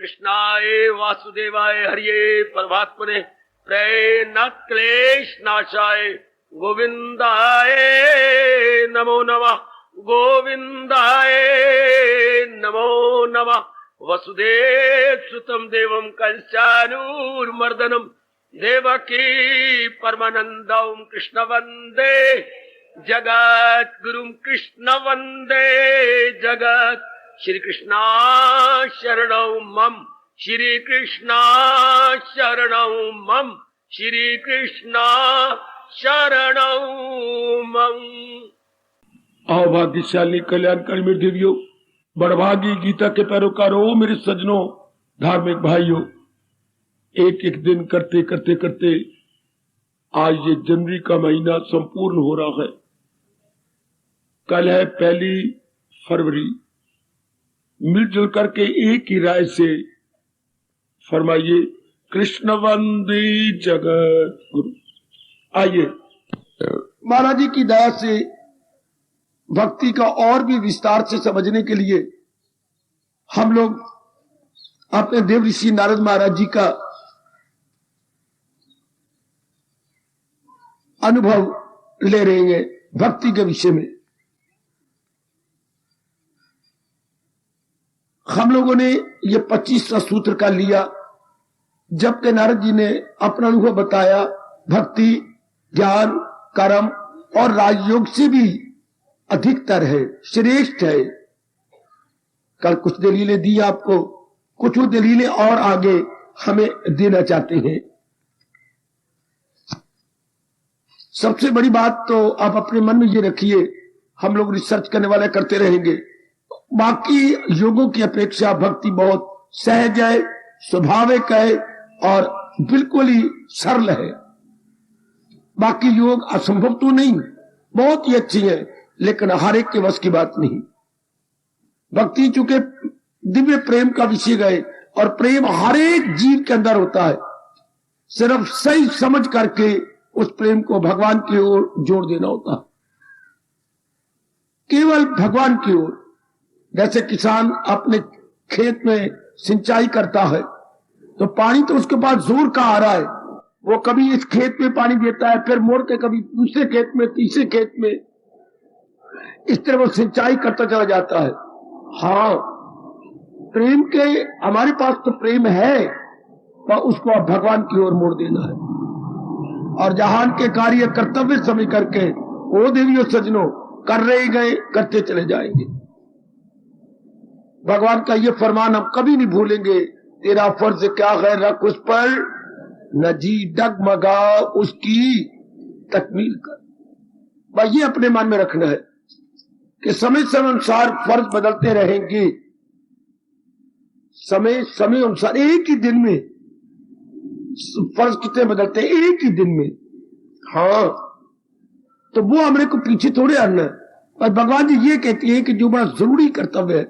कृष्णाय वासुदेवाय हरिये परमात्मने प्रेम क्लेश नाशाय गोविंदाय नमो नमः गोविंदाय नमो नमः। वसुदेव सुतम देवम कंसानूरमर्दनम देवकी परमानंदम कृष्ण वंदे जगत गुरुम कृष्ण वंदे जगत। श्री कृष्णा शरणौ मम श्री कृष्णा शरणौ मम श्री कृष्णा शरणौ मम। आओ भाग्यशाली कल्याणकारी मेरे देवियों, बड़भागी गीता के पैरोकारों, मेरे सज्जनों, धार्मिक भाइयों, एक एक दिन करते करते करते आज ये जनवरी का महीना संपूर्ण हो रहा है। कल है 1 फरवरी। मिलजुल करके एक ही राय से फरमाइए, कृष्ण वंदे जगत गुरु। आइए, महाराज जी की दया से भक्ति का और भी विस्तार से समझने के लिए हम लोग अपने देव ऋषि नारद महाराज जी का अनुभव ले रहे हैं भक्ति के विषय में। हम लोगों ने ये 25वां सूत्र का लिया, जबकि नारद जी ने अपना अनुभव बताया भक्ति, ज्ञान, कर्म और राजयोग से भी अधिकतर है, श्रेष्ठ है। कल कुछ दलीलें दी आपको, कुछ वो दलीलें और आगे हमें देना चाहते हैं। सबसे बड़ी बात तो आप अपने मन में ये रखिए, हम लोग रिसर्च करने वाले करते रहेंगे, बाकी योगों की अपेक्षा भक्ति बहुत सहज है, स्वाभाविक है और बिल्कुल ही सरल है। बाकी योग असंभव तो नहीं, बहुत ही अच्छी है, लेकिन हर एक के वश की बात नहीं। भक्ति चूंकि दिव्य प्रेम का विषय गए और प्रेम हर एक जीव के अंदर होता है, सिर्फ सही समझ करके उस प्रेम को भगवान की ओर जोड़ देना होता है, केवल भगवान की ओर। जैसे किसान अपने खेत में सिंचाई करता है तो पानी तो उसके पास जोर का आ रहा है, वो कभी इस खेत में पानी देता है, फिर मोड़ के कभी दूसरे खेत में, तीसरे खेत में, इस तरह वो सिंचाई करता चला जाता है। हाँ, प्रेम के हमारे पास तो प्रेम है, पर उसको अब भगवान की ओर मोड़ देना है और जहान के कार्य कर्तव्य समझ करके वो देवियों सज्जनों कर रहे गए, करते चले जाएंगे। भगवान का ये फरमान हम कभी नहीं भूलेंगे, तेरा फर्ज क्या है रख उस पर, न जी डगमगा उसकी तकमील कर। भाई ये अपने मन में रखना है कि समय समय अनुसार फर्ज बदलते रहेंगे। समय समय अनुसार एक ही दिन में फर्ज कितने बदलते हैं, एक ही दिन में। हाँ, तो वो हमने को पीछे थोड़े हटना है। और भगवान जी ये कहती है कि जो बड़ा जरूरी कर्तव्य है,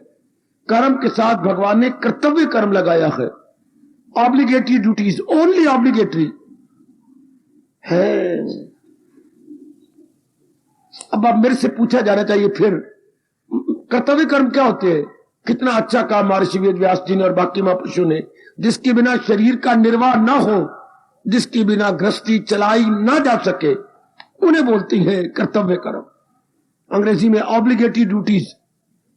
कर्म के साथ भगवान ने कर्तव्य कर्म लगाया है। ऑब्लिगेटरी ड्यूटीज, ओनली ऑब्लिगेटरी है। अब मेरे से पूछा जाना चाहिए फिर कर्तव्य कर्म क्या होते हैं? कितना अच्छा काम महर्षि वेद व्यास जी ने और बाकी महापुरुषों ने, जिसके बिना शरीर का निर्वाह न हो, जिसके बिना गृहस्थी चलाई ना जा सके, उन्हें बोलती है कर्तव्य कर्म। अंग्रेजी में ऑब्लिगेटरी ड्यूटीज,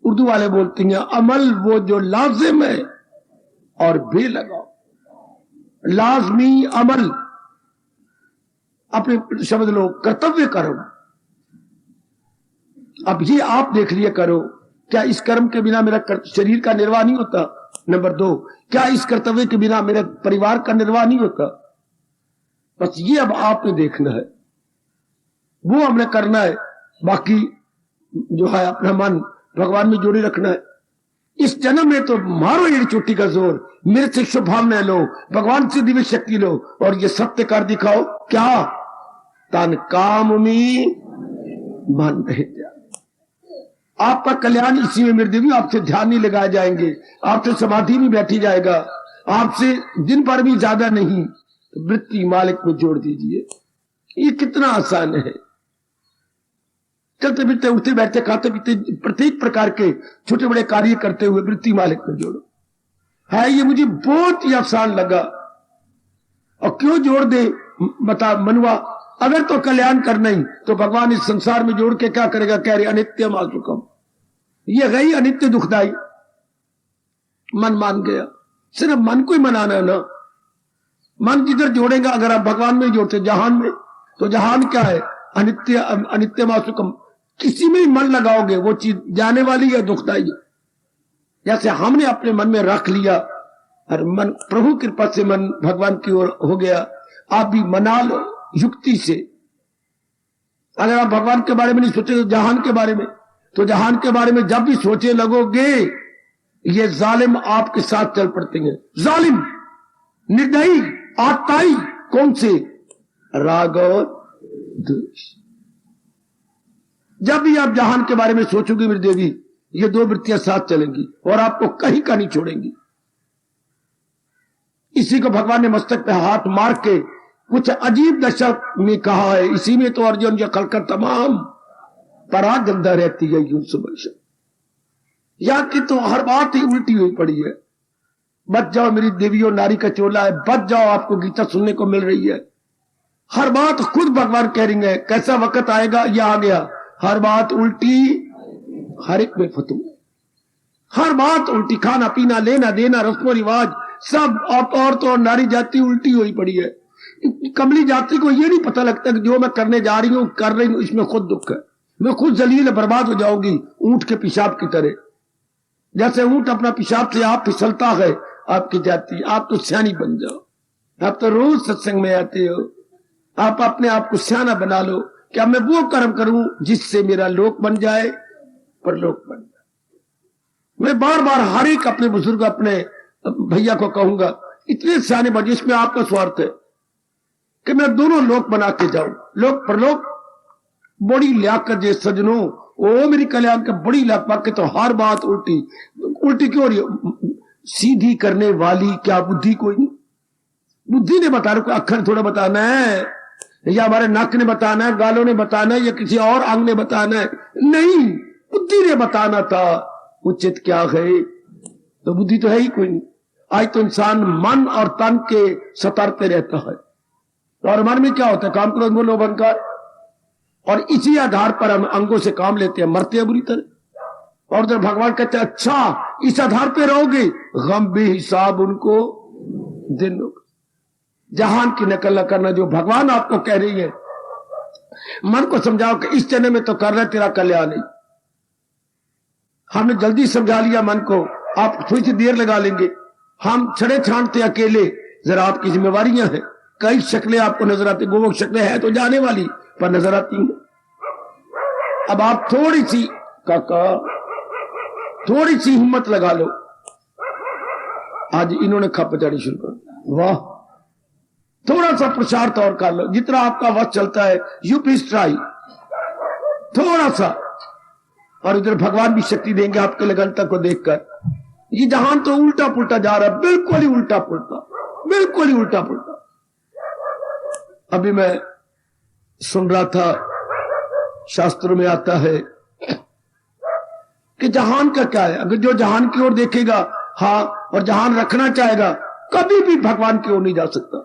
उर्दू वाले बोलती हैं अमल वो जो लाजिम है और बेलगाव। लाजमी अमल, अपने शब्द लो कर्तव्य कर्म। अब ये आप देख लिया करो, क्या इस कर्म के बिना मेरा शरीर का निर्वाह नहीं होता? नंबर 2, क्या इस कर्तव्य के बिना मेरे परिवार का निर्वाह नहीं होता? बस ये अब आपने देखना है, वो हमने करना है। बाकी जो है अपना मन भगवान में जोड़े रखना है। इस जन्म में तो मारो ये चोटी का जोर, मेरे से शुभभावनाएं लो, भगवान से दिव्य शक्ति लो और ये सत्य कर दिखाओ। क्या? तन काम में मन रह जाए। आपका कल्याण इसी में मेरे देवी, आपसे ध्यान नहीं लगाए जाएंगे, आपसे समाधि नहीं बैठी जाएगा, आपसे दिन भर भी ज्यादा नहीं, तो वृत्ति मालिक में जोड़ दीजिए। ये कितना आसान है। चलते फिरते, उठते बैठते, खाते पीते, प्रत्येक प्रकार के छोटे बड़े कार्य करते हुए वृत्ति मालिक में जोड़ो। है, ये मुझे बहुत ही आसान लगा। और क्यों जोड़ दे बता मनुआ, अगर तो कल्याण करना ही तो भगवान इस संसार में जोड़ के क्या करेगा? कह रहे अनित्यम आसुकम, ये गई अनित्य दुखदाई। मन मान गया, सिर्फ मन को ही मनाना है ना। मन जिधर जोड़ेगा, अगर आप भगवान में जोड़ते जहान में, तो जहान क्या है? अनित्य, अनित्य मासुकम। किसी में ही मन लगाओगे वो चीज जाने वाली है, दुखदाई। जैसे हमने अपने मन में रख लिया और मन प्रभु कृपा से मन भगवान की ओर हो गया, आप भी मना लो युक्ति से। अगर आप भगवान के बारे में नहीं सोचेंगे, जहान के बारे में, तो जहान के बारे में जब भी सोचे लगोगे, ये जालिम आपके साथ चल पड़ते हैं। जालिम, निर्दयी, आताई, कौन से? राग और द्वेष। जब भी आप जहान के बारे में सोचोगे मेरी देवी, ये दो वृत्तियां साथ चलेंगी और आपको कहीं का नहीं छोड़ेंगी। इसी को भगवान ने मस्तक पे हाथ मार के कुछ अजीब दशा में कहा है। इसी में तो अर्जुन या खलकर तमाम परागंधा रहती है। यूं सुबह या कि तो हर बात ही उल्टी हुई पड़ी है। बच जाओ मेरी देवियों, नारी का चोला है, बच जाओ, आपको गीता सुनने को मिल रही है। हर बात खुद भगवान कह रही है। कैसा वक्त आएगा, यह आ गया, हर बात उल्टी, हर एक में फतू, हर बात उल्टी। खाना पीना, लेना देना, रस्मों रिवाज सब, औरत और नारी जाति उल्टी हुई पड़ी है। कमली जाति को यह नहीं पता लगता कि जो मैं करने जा रही हूं, कर रही हूं, इसमें खुद दुख है। मैं खुद जलील बर्बाद हो जाऊंगी, ऊंट के पेशाब की तरह। जैसे ऊंट अपना पेशाब से आप फिसलता है, आपकी जाति, आप तो सियानी बन जाओ। आप तो रोज सत्संग में आते हो, आप अपने आप को सियाना बना लो। क्या मैं वो कर्म करूं जिससे मेरा लोक बन जाए, परलोक बन जाए। मैं बार बार हर एक अपने बुजुर्ग, अपने भैया को कहूंगा, इतने सियाने बन, जिसमें आपका स्वार्थ है कि मैं दोनों लोक बना के जाऊं, लोक परलोक। बड़ी लियाकत जे सजनों, ओ मेरी कल्याण का बड़ी लियाकत के, तो हर बात उल्टी। उल्टी क्यों रही है? सीधी करने वाली क्या बुद्धि कोई नहीं? बुद्धि ने बताना, कोई अक्षर थोड़ा बताना है, या हमारे नाक ने बताना है, गालों ने बताना है, या किसी और अंग ने बताना है? नहीं, बुद्धि ने बताना था। उचित क्या है? तो बुद्धि तो है ही कोई नहीं। आज तो इंसान मन और तन के सतर्कते रहता है, और मन में क्या होता है? काम, क्रोध, मोह, लोभ, अहंकार। और इसी आधार पर हम अंगों से काम लेते हैं, मरते हैं बुरी तरह। और जब भगवान कहते हैं अच्छा इस आधार पे रहोगे, गम भी हिसाब उनको दिन होगा। जहान की नकल न करना, जो भगवान आपको कह रही है। मन को समझाओ कि इस जन्म में तो कर रहे, तेरा कल्याण नहीं। हमने जल्दी समझा लिया मन को, आप थोड़ी सी देर लगा लेंगे। हम छड़े छांटते अकेले, जरा आपकी जिम्मेवारियां हैं। कई शक्लें आपको नजर आती, वो शक्लें हैं तो जाने वाली, पर नजर आती हैं। अब आप थोड़ी सी काका, थोड़ी सी हिम्मत लगा लो। आज इन्होंने खप चढ़ी शुरू कर, वाह, थोड़ा सा प्रचार तौर कर लो, जितना आपका वक्त चलता है। यू प्लीज ट्राई, थोड़ा सा। और इधर भगवान भी शक्ति देंगे आपके लगनता को देखकर। ये जहान तो उल्टा पुल्टा जा रहा है, बिल्कुल ही उल्टा पुल्टा, बिल्कुल ही उल्टा पुल्टा। अभी मैं सुन रहा था, शास्त्रों में आता है कि जहान का क्या है। अगर जो जहान की ओर देखेगा, हाँ, और जहान रखना चाहेगा, कभी भी भगवान की ओर नहीं जा सकता,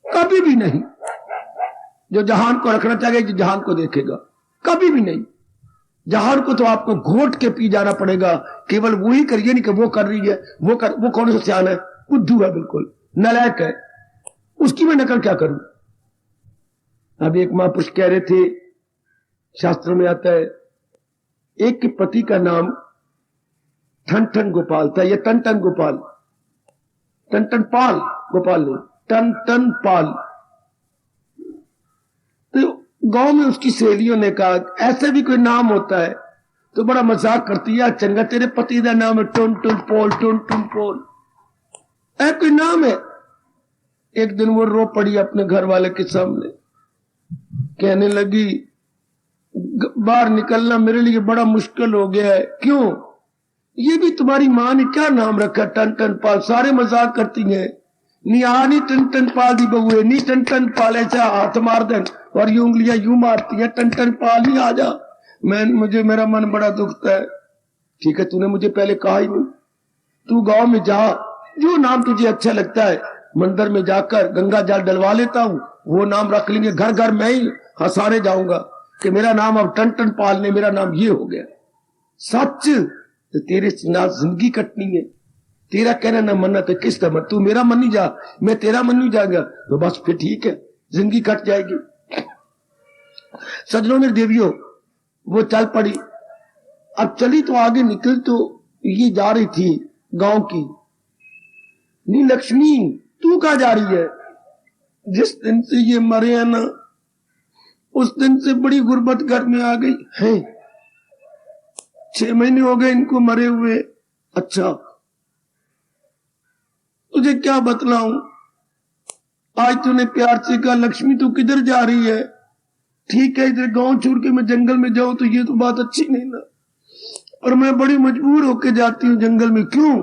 कभी भी नहीं। जो जहान को रखना चाहेगा, जो जहान को देखेगा, कभी भी नहीं। जहान को तो आपको घोट के पी जाना पड़ेगा। केवल वही करिए नहीं कि वो कर रही है, वो कौन सा सियान है? बुद्धू है, बिल्कुल नालायक है, उसकी मैं नकल क्या करूं? अब एक महापुरुष कह रहे थे, शास्त्रों में आता है, एक के पति का नाम ठन ठन गोपाल था, या टन टन गोपाल, टन टन पाल, गोपाल नहीं, टन टन पाल। तो गांव में उसकी सहेलियों ने कहा, ऐसे भी कोई नाम होता है? तो बड़ा मजाक करती है, चंगा तेरे पति का नाम है टुन टुन पोल, टुन टुन पोल, ऐसा कोई नाम है? एक दिन वो रो पड़ी अपने घर वाले के सामने, कहने लगी, बाहर निकलना मेरे लिए बड़ा मुश्किल हो गया है। क्यों? ये भी तुम्हारी मां ने क्या नाम रखा, टन टन पाल? सारे मजाक करती हैं, नी आ नी टन टन पाल दी बहू है, नी टन टन पाल, ऐसा हाथ मार दे और यूं उंगलियां यूं मारती है, टन टन पाल ही आ जा। मुझे मेरा मन बड़ा दुखता है। ठीक है, तूने मुझे पहले कहा ही नहीं, तू गांव में जा, जो नाम तुझे अच्छा लगता है, मंदिर में जाकर गंगा जल डलवा लेता हूँ, वो नाम रख लेंगे। घर घर मैं ही हंसाने जाऊंगा कि मेरा नाम अब टन टन पाल ने, मेरा नाम ये हो गया। सच तो तेरे ना जिंदगी कटनी है, तेरा कहना ना मनना तो किस तरह, तू मेरा मन नहीं जा, मैं तेरा मन नहीं जाएगा, तो बस फिर ठीक है, जिंदगी कट जाएगी। सजनों में देवियों, वो चल पड़ी। अब चली तो आगे निकल, तो ये जा रही थी गांव की। नी लक्ष्मी, तू कहाँ जा रही है? जिस दिन से ये मरे हैं ना, उस दिन से बड़ी गुर्बत घर में आ गई है। 6 महीने हो गए इनको मरे हुए। अच्छा, तुझे क्या बतलाऊं? आज तूने प्यार से कहा लक्ष्मी तू किधर जा रही है? ठीक है, इधर गांव छोड़ के मैं जंगल में जाऊं तो ये तो बात अच्छी नहीं ना, और मैं बड़ी मजबूर होके जाती हूँ जंगल में। क्यों?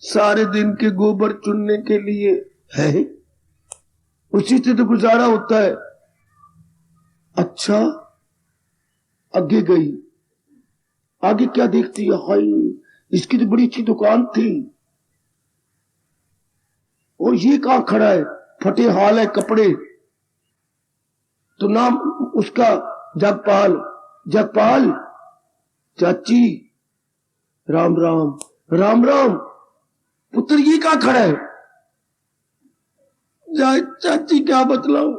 सारे दिन के गोबर चुनने के लिए है, उसी से तो गुजारा होता है। अच्छा, आगे गई। आगे क्या देखती है? हाय, इसकी तो बड़ी अच्छी दुकान थी, और ये कहां खड़ा है? फटे हाल है कपड़े। तो नाम उसका जगपाल। जगपाल, चाची राम राम। राम राम पुत्र, ये कहां खड़ा है? चाची क्या बतलाऊं,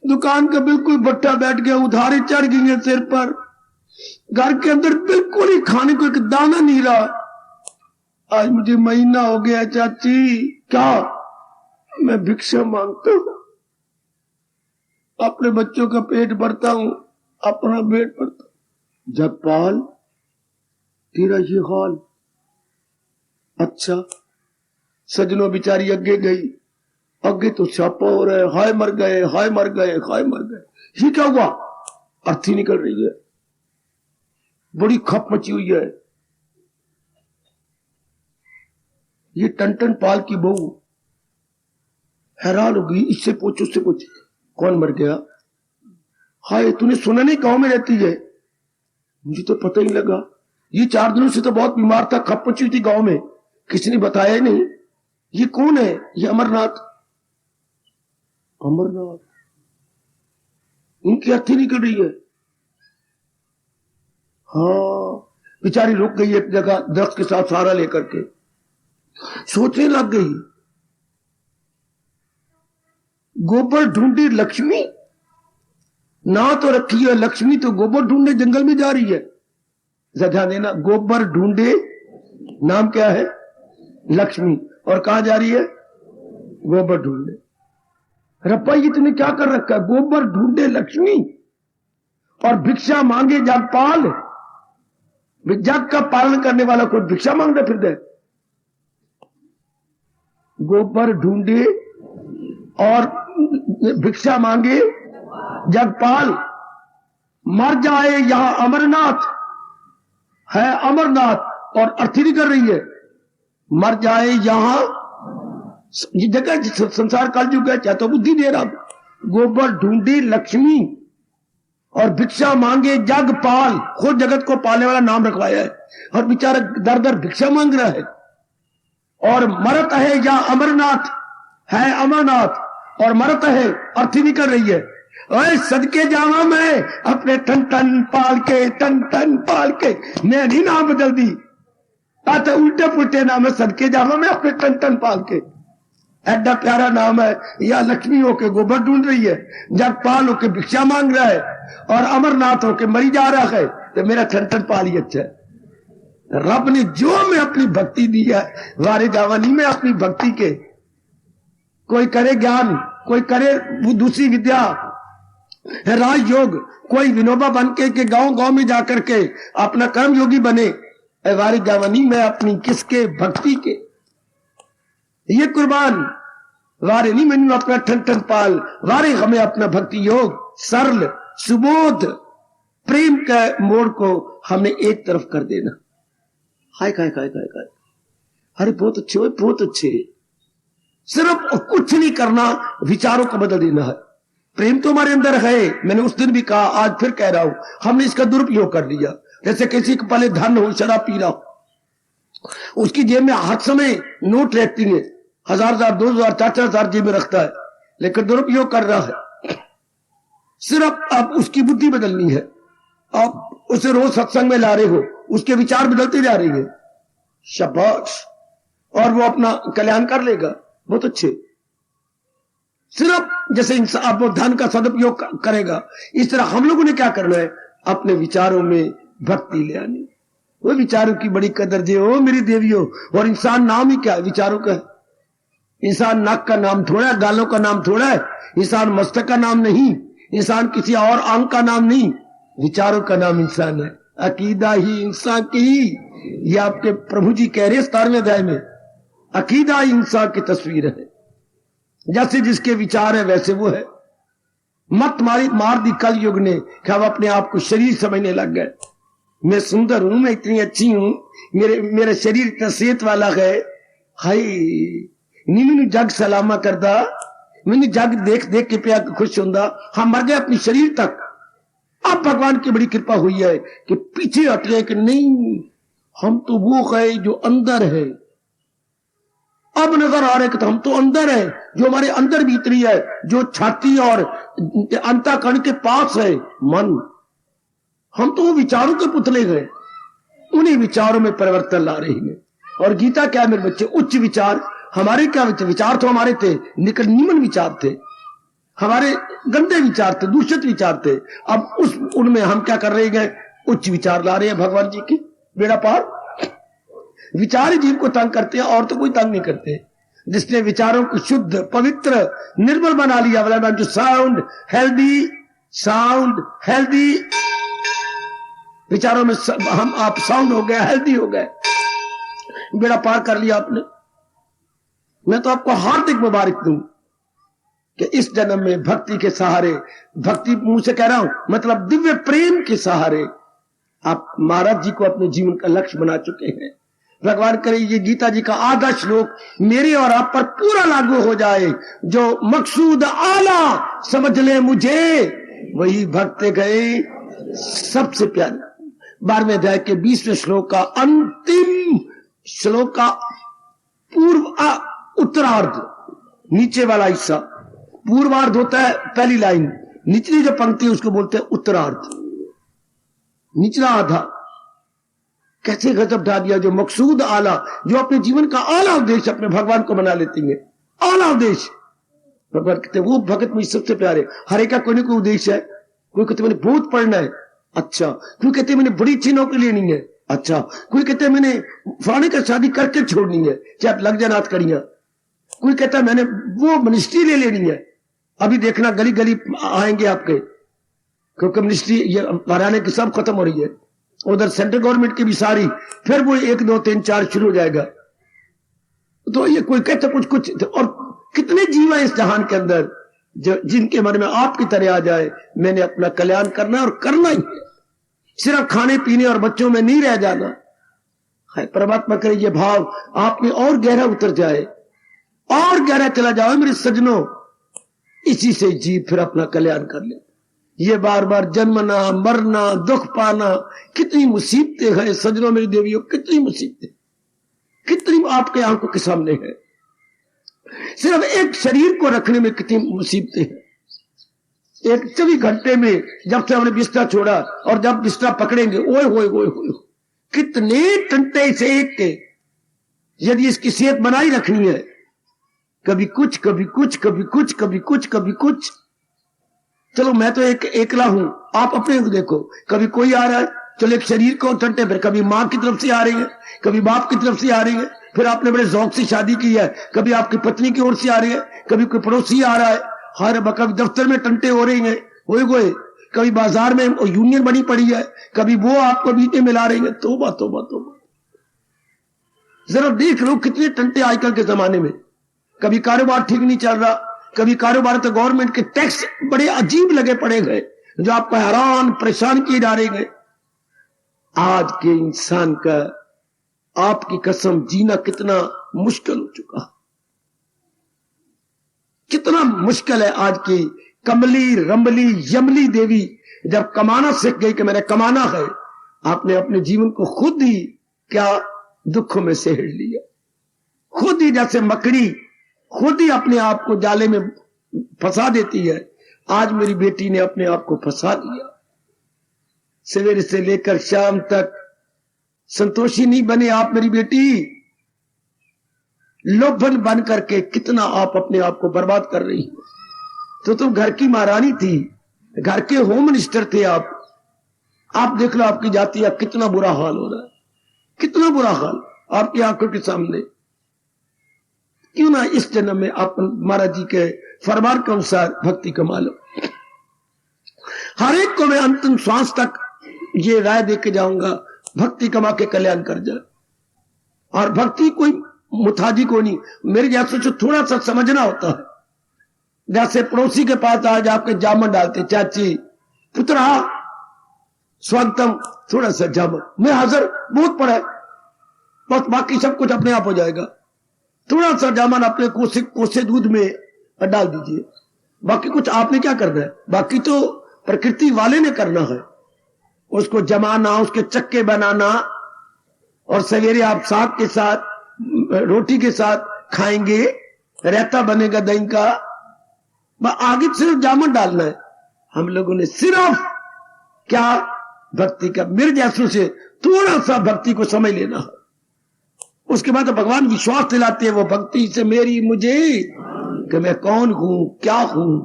दुकान का बिल्कुल भट्टा बैठ गया, उधारी चढ़ गई है सिर पर, घर के अंदर बिल्कुल ही खाने को एक दाना नहीं रहा। आज मुझे महीना हो गया चाची। क्या? मैं भिक्षा मांगता हूं, अपने बच्चों का पेट भरता हूं, अपना पेट भरता हूं। जगपाल, तेरा ये हाल? अच्छा। सजनों, बिचारी आगे गई। आगे तो छापा हो रहा है, हाय मर गए, हाय मर गए, हाय मर गए। ये क्या हुआ? अर्थी निकल रही है, बड़ी खप मची हुई है। ये टन पाल की बहू हैरान हो गई, इससे पूछ उससे पूछ, कौन मर गया? हाय, तूने सुना नहीं, गांव में रहती है? मुझे तो पता ही लगा, ये 4 दिनों से तो बहुत बीमार था, खप मची थी गांव में, किसी ने बताया ही नहीं। ये कौन है? ये अमरनाथ। अमरनाथ, उनकी अर्थी निकल रही है। हाँ, बेचारी रुक गई एक जगह, दरख्त के साथ सहारा लेकर के सोचने लग गई। गोबर ढूंढी लक्ष्मी, ना तो रखी है लक्ष्मी, तो गोबर ढूंढने जंगल में जा रही है। ध्यान देना, गोबर ढूंढे, नाम क्या है? लक्ष्मी, और कहां जा रही है? गोबर ढूंढे। रप्पा, ये तूने क्या कर रखा है? गोबर ढूंढे लक्ष्मी और भिक्षा मांगे जगपाल। जग का पालन करने वाला कोई भिक्षा मांगता फिर दे? गोबर ढूंढे और भिक्षा मांगे जगपाल। मर जाए यहां अमरनाथ है, अमरनाथ, और अर्थी नहीं कर रही है। मर जाए यहां, ये जगह संसार काल युग है, चाहे तो बुद्धि दे रहा। गोबर ढूंढी लक्ष्मी और भिक्षा मांगे जगपाल, खुद जगत को पालने वाला नाम रखवाया है, और बेचारा दर दर भिक्षा मांग रहा है। और मरत है या अमरनाथ है, अमरनाथ, और मरत है, अर्थी नहीं कर रही है। ओए सदके जावा मैं अपने टन टन पाल के, टन टन पाल के, मैं नहीं नाम बदल दी, आते उल्टे पुल्टे नाम है, सदके जावा मैं अपने टन टन पाल के। ऐसा प्यारा नाम है। या लक्ष्मी होके गोबर ढूंढ रही है, जगपाल होके भिक्षा मांग रहा है, और अमरनाथ होके मरी जा रहा है, तो मेरा टन टन पाल ही अच्छा है। रब ने जो मैं अपनी भक्ति दी है, वारे जावानी में अपनी भक्ति के, कोई करे ज्ञान, कोई करे दूसरी विद्या, राजयोग, कोई विनोबा बन के गांव गांव में जाकर के अपना कर्म योगी बने। वारी जावानी में अपनी किसके? भक्ति के। ये कुर्बान वारे नहीं मैंने अपना ठन ठन पाल, वारे हमें अपना भक्ति योग, सरल सुबोध प्रेम का मोड़ को हमें एक तरफ कर देना। हाय काय काय काय काय, अरे बहुत अच्छे हो, बहुत अच्छे। सिर्फ कुछ नहीं करना, विचारों को बदल देना है। प्रेम तो हमारे अंदर है, मैंने उस दिन भी कहा, आज फिर कह रहा हूं, हमने इसका दुरुपयोग कर लिया। जैसे किसी को पहले धन हो, शराब पी रहा हो, उसकी जेब में हर समय नोट रहती है, 1000 2000 4000 जेब में रखता है, लेकिन दुरुपयोग कर रहा है। सिर्फ आप उसकी बुद्धि बदलनी है, आप उसे रोज सत्संग में ला रहे हो, उसके विचार बदलते जा रही है, शाबाश, और वो अपना कल्याण कर लेगा, बहुत अच्छे। सिर्फ जैसे आप वो धन का सदुपयोग करेगा, इस तरह हम लोगों ने क्या करना है, अपने विचारों में भक्ति ले आनी। वो विचारों की बड़ी कदर जे हो मेरी देवियों। और इंसान नाम ही क्या है, विचारों का है। इंसान नाक का नाम थोड़ा है, गालों का नाम थोड़ा है, इंसान मस्तक का नाम नहीं, इंसान किसी और अंग का नाम नहीं, विचारों का नाम इंसान है। अकीदा ही इंसान की, ये आपके प्रभु जी कह रहे 17वें अध्याय में, अकीदा ही इंसान की तस्वीर है। जैसे जिसके विचार है वैसे वो है। मत मार दी कल युग ने कि हम अपने आप को शरीर समझने लग गए। मैं सुंदर हूं, मैं इतनी अच्छी हूं, मेरा शरीर इतना सेहत वाला है, हाय नी मैनू जग सलामा करदा, मैंने जग देख देख के पिया खुश होंदा। हम मर गए अपनी शरीर तक। अब भगवान की बड़ी कृपा हुई है कि पीछे हट गए कि नहीं, हम तो वो है जो अंदर है। अब नजर आ रहे कि तो हम तो अंदर है, जो हमारे अंदर भीतरी है, जो छाती और अंतःकरण के पास है मन। हम तो वो विचारों के पुतले गए, उन्हीं विचारों में परिवर्तन ला रही है। और गीता क्या है मेरे बच्चे, उच्च विचार। हमारे क्या विचार तो हमारे थे निकट नीमन विचार थे, हमारे गंदे विचार थे, दूषित विचार थे। अब उनमें हम क्या कर रहे हैं, उच्च विचार ला रहे हैं भगवान जी की। बेड़ा पार। विचार ही जीव को तंग करते हैं, और तो कोई तंग नहीं करते। जिसने विचारों को शुद्ध पवित्र निर्मल बना लिया, वाला जो साउंड हेल्दी विचारों में हम आप साउंड हो गए, हेल्दी हो गए, बेड़ा पार कर लिया आपने। मैं तो आपको हार्दिक मुबारक दूं कि इस जन्म में भक्ति के सहारे, भक्ति मुंह से कह रहा हूं, मतलब दिव्य प्रेम के सहारे आप महाराज जी को अपने जीवन का लक्ष्य बना चुके हैं। भगवान करे ये गीता जी का आधा श्लोक मेरे और आप पर पूरा लागू हो जाए। जो मकसूद आला समझ ले मुझे, वही भक्त गए सबसे प्यारा। 12वें अध्याय के 20वें श्लोक का अंतिम श्लोक का उत्तरार्ध, नीचे वाला हिस्सा। पूर्वार्ध होता है पहली लाइन, निचली जो पंक्ति उसको बोलते हैं उत्तरार्ध, निचला आधा। कैसे गजब ढा दिया। जो मकसूद आला, जो अपने जीवन का आला उद्देश्य अपने भगवान को बना लेती है, आला उद्देश्य। भगवान कहते वो भगत मुझे सबसे प्यारे। हर एक का कोई ना कोई उद्देश्य है। कोई कहते मैंने बहुत पढ़ना है, अच्छा। कोई कहते मैंने बड़ी अच्छी नौकरी लेनी है, अच्छा। कोई कहते मैंने फलाने का शादी करके छोड़नी है, चाहे लग जाए नाथ करिया। कोई कहता मैंने वो मिनिस्ट्री ले लेनी है। अभी देखना गली गली आएंगे आपके, क्योंकि मिनिस्ट्री हरियाणा की सब खत्म हो रही है, उधर सेंट्रल गवर्नमेंट की भी सारी, फिर वो 1 2 3 4 शुरू हो जाएगा। तो ये कोई कहता कुछ और कितने जीव है इस जहान के अंदर जिनके मन में आपकी तरह आ जाए, मैंने अपना कल्याण करना है और करना ही है। सिर्फ खाने पीने और बच्चों में नहीं रह जाना है। परमात्मा करे ये भाव आप में और गहरा उतर जाए, और गहरा चला जाओ मेरे सजनों। इसी से जीव फिर अपना कल्याण कर ले। ये बार बार जन्मना मरना दुख पाना, कितनी मुसीबतें हैं सजनों मेरी देवियों, कितनी मुसीबतें, कितनी आपके आंखों के सामने है। सिर्फ एक शरीर को रखने में कितनी मुसीबतें हैं। एक 24 घंटे में जब से हमने बिस्तर छोड़ा और जब बिस्तर पकड़ेंगे, ओए होए होए होए, कितने टंटे से एक के। यदि इसकी सेहत बनाई रखनी है, कभी कुछ कभी कुछ कभी कुछ कभी कुछ कभी कुछ। चलो मैं तो एकला हूं, आप अपने को देखो, कभी कोई आ रहा है, चलो एक शरीर को टंटे, फिर कभी मां की तरफ से आ रही है, कभी बाप की तरफ से आ रही है, फिर आपने बड़े शौक से शादी की है, कभी आपकी पत्नी की ओर से आ रही है, कभी कोई पड़ोसी आ रहा है, हर कभी दफ्तर में टंटे हो रही हैं, होए कभी बाजार में यूनियन बनी पड़ी है, कभी वो आपको बीच में मिला रही है। तोबा तोबा तोबा। जरा देख लो कितने टंटे आजकल के जमाने में। कभी कारोबार ठीक नहीं चल रहा, कभी कारोबार तो गवर्नमेंट के टैक्स बड़े अजीब लगे पड़े गए जो आपको हैरान परेशान किए जा रहे हैं। आज के इंसान का आपकी कसम जीना कितना मुश्किल हो चुका, कितना मुश्किल है। आज की कमली रंबली यमली देवी जब कमाना सीख गई कि मैंने कमाना है, आपने अपने जीवन को खुद ही क्या दुखों में सहड़ लिया। खुद ही जैसे मकड़ी खुद ही अपने आप को जाले में फंसा देती है, आज मेरी बेटी ने अपने आप को फंसा दिया। सवेरे से लेकर शाम तक संतोषी नहीं बने आप मेरी बेटी, लोभन बन करके कितना आप अपने आप को बर्बाद कर रही हो। तो तुम घर की महारानी थी, घर के होम मिनिस्टर थे आप देख लो आपकी जाति का कितना बुरा हाल हो रहा है, कितना बुरा हाल आपकी आंखों के सामने। क्यों ना इस जन्म में आप महाराज जी के फरमान के अनुसार भक्ति कमा लो। हर एक को मैं अंतिम श्वास तक ये राय दे के जाऊंगा, भक्ति कमा के कल्याण कर जाए। और भक्ति कोई मुथाजी को नहीं, मेरे जैसे से थोड़ा सा समझना होता है। जैसे पड़ोसी के पास आज आपके जामन डालते, चाची पुत्रा स्वागतम, थोड़ा सा जामन, मैं हाजिर, बहुत पड़ा है, बस बाकी सब कुछ अपने आप हो जाएगा। थोड़ा सा जामन अपने कोसे दूध में डाल दीजिए, बाकी कुछ आपने क्या करना है, बाकी तो प्रकृति वाले ने करना है। उसको जमाना, उसके चक्के बनाना, और सवेरे आप साग के साथ रोटी के साथ खाएंगे, रायता बनेगा दही का, आगे सिर्फ जामुन डालना है। हम लोगों ने सिर्फ क्या भक्ति का, मेरे जैसों से थोड़ा सा भक्ति को समझ लेना है, उसके बाद तो भगवान विश्वास दिलाते हैं वो भक्ति से मेरी मुझे कि मैं कौन हूं, क्या हूं,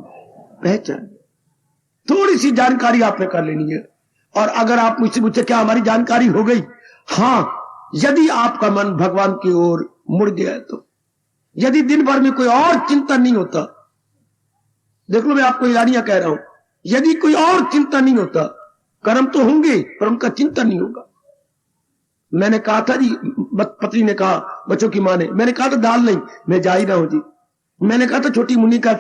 पहचान। थोड़ी सी जानकारी आपने कर लेनी है। और अगर आप मुझसे पूछे क्या हमारी जानकारी हो गई, हाँ, यदि आपका मन भगवान की ओर मुड़ गया है तो, यदि दिन भर में कोई और चिंतन नहीं होता, देख लो मैं आपको ईरानियां कह रहा हूं, यदि कोई और चिंतन नहीं होता, कर्म तो होंगे पर उनका चिंतन नहीं होगा। मैंने कहा था जी, पत्नी ने कहा, बच्चों की मां ने, मैंने कहा था दाल नहीं, मैं जा ही रहा हूं जी। मैंने कहा था छोटी मुन्नी का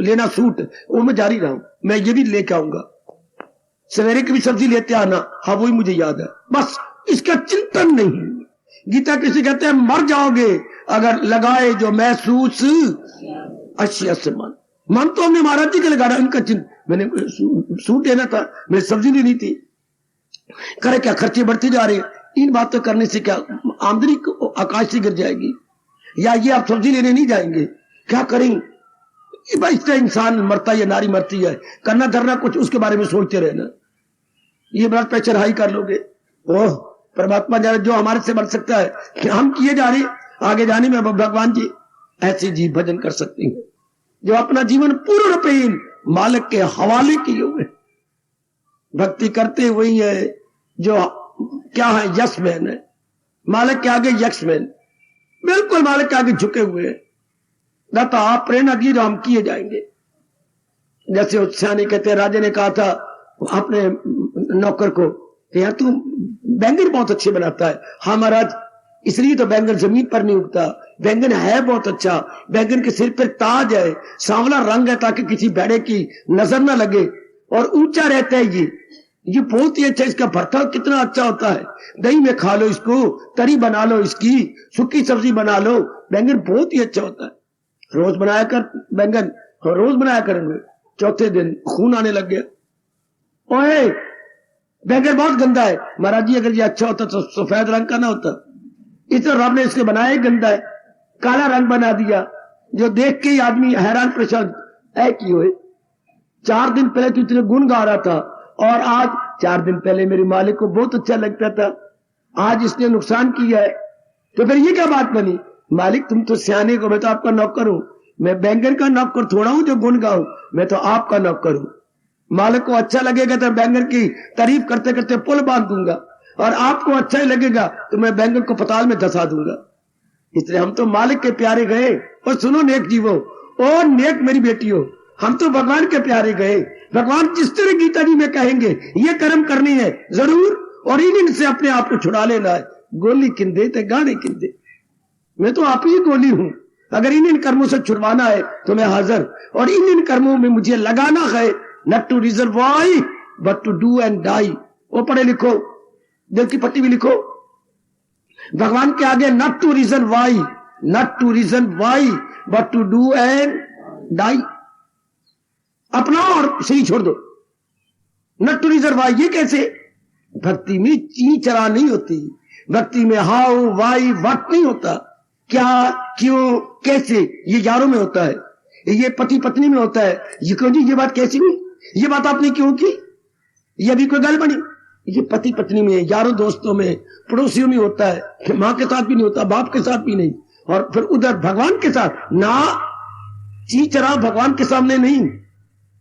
लेना सूट, वो मैं जा ही रहा हूं, मैं ये भी लेके आऊंगा, सवेरे की भी सब्जी लेते आना, हाँ वही मुझे याद है। बस इसका चिंतन नहीं। गीता किसी कहते हैं मर जाओगे अगर लगाए जो महसूस अशिया से मन तो हमने महाराज जी के लगा रहा, इनका चिंतन, मैंने सूट लेना था, मैंने सब्जी लेनी थी, करे क्या खर्चे बढ़ते जा रहे हैं, इन बातें करने से क्या आमदनी आकाश से गिर जाएगी, या ये आप सब्जी लेने नहीं जाएंगे, क्या करें। इस तरह इंसान मरता है या नारी मरती है, करना धरना कुछ उसके बारे में सोचते रहना, ये ब्लड प्रेशर हाई कर लोगे। ओह परमात्मा जाने जो हमारे से बढ़ सकता है, कि हम किए जा रहे आगे जाने में भगवान जी ऐसे जी भजन कर सकते हैं जो अपना जीवन पूर्ण रूपेण मालिक के हवाले किए हुए, भक्ति करते वही है जो क्या है, यस मैन है, मालिक के आगे यस मैन, बिल्कुल मालिक के आगे झुके हुए हैं। ना तो आप प्रेरणा दी हम किए जाएंगे। जैसे उत्साह कहते हैं, राजा ने कहा था अपने नौकर को, यार तू बैंगन बहुत अच्छे बनाता है। हाँ महाराज, इसलिए तो बैंगन जमीन पर नहीं उगता, बैंगन है बहुत अच्छा, बैंगन के सिर पर ताज है, सांवला रंग है ताकि किसी भेड़े की नजर ना लगे, और ऊंचा रहता है ये बहुत ही अच्छा, इसका भरता कितना अच्छा होता है, दही में खा लो इसको, तरी बना लो इसकी, सूखी सब्जी बना लो, बैंगन बहुत ही अच्छा होता है। रोज बनाया कर बैंगन, रोज बनाया करेंगे, चौथे दिन खून आने लग गया, ओए बैंगन बहुत गंदा है। महाराज जी अगर ये अच्छा होता तो सफेद रंग का ना होता, इस तरह रब ने इसके बनाया ही गंदा है, काला रंग बना दिया, जो देख के ही आदमी हैरान परेशान है कि हुए। 4 दिन पहले तो इतने गुण गा रहा था, और आज 4 दिन पहले मेरे मालिक को बहुत अच्छा लगता था, आज इसने नुकसान किया है, तो फिर ये क्या बात बनी। मालिक तुम तो सियाने को, मैं तो आपका नौकर हूं, मैं बैंगन का नौकर थोड़ा हूं जो गुण गाऊं, मैं तो आपका नौकर हूं। मालिक को अच्छा लगेगा तो बैंगन की तारीफ करते करते पुल बांध दूंगा, और आपको अच्छा ही लगेगा तो मैं बैंगन को पताल में धसा दूंगा। इसलिए हम तो मालिक के प्यारे गए। और सुनो नेक जीवो, और नेक मेरी बेटी हो, हम तो भगवान के प्यारे गए। भगवान जिस तरह गीता जी में कहेंगे ये कर्म करनी है जरूर, और इन से अपने आप को छुड़ा लेना है। गोली किंदे ते गाने किंदे, मैं तो आप ही गोली हूं, अगर इन कर्मों से छुड़वाना है तो मैं हाजिर, और इन कर्मों में मुझे लगाना है, not to reason why but to do and die। वो पढ़े लिखो, दिल की पट्टी भी लिखो, भगवान के आगे not to reason why but to do and die। अपना और सही छोड़ दो, not to reason why। ये कैसे? भक्ति में ची चरा नहीं होती, भक्ति में हाउ वाई व्हाट नहीं होता, क्या क्यों कैसे, ये यारों में होता है, ये पति पत्नी में होता है। ये क्यों जी, ये बात कैसी हुई, ये बात आपने क्यों की, ये अभी कोई गल बनी, ये पति पत्नी में, यारों दोस्तों में, पड़ोसियों में होता है। माँ के साथ भी नहीं होता, बाप के साथ भी नहीं, और फिर उधर भगवान के साथ ना, चीचरा भगवान के सामने नहीं,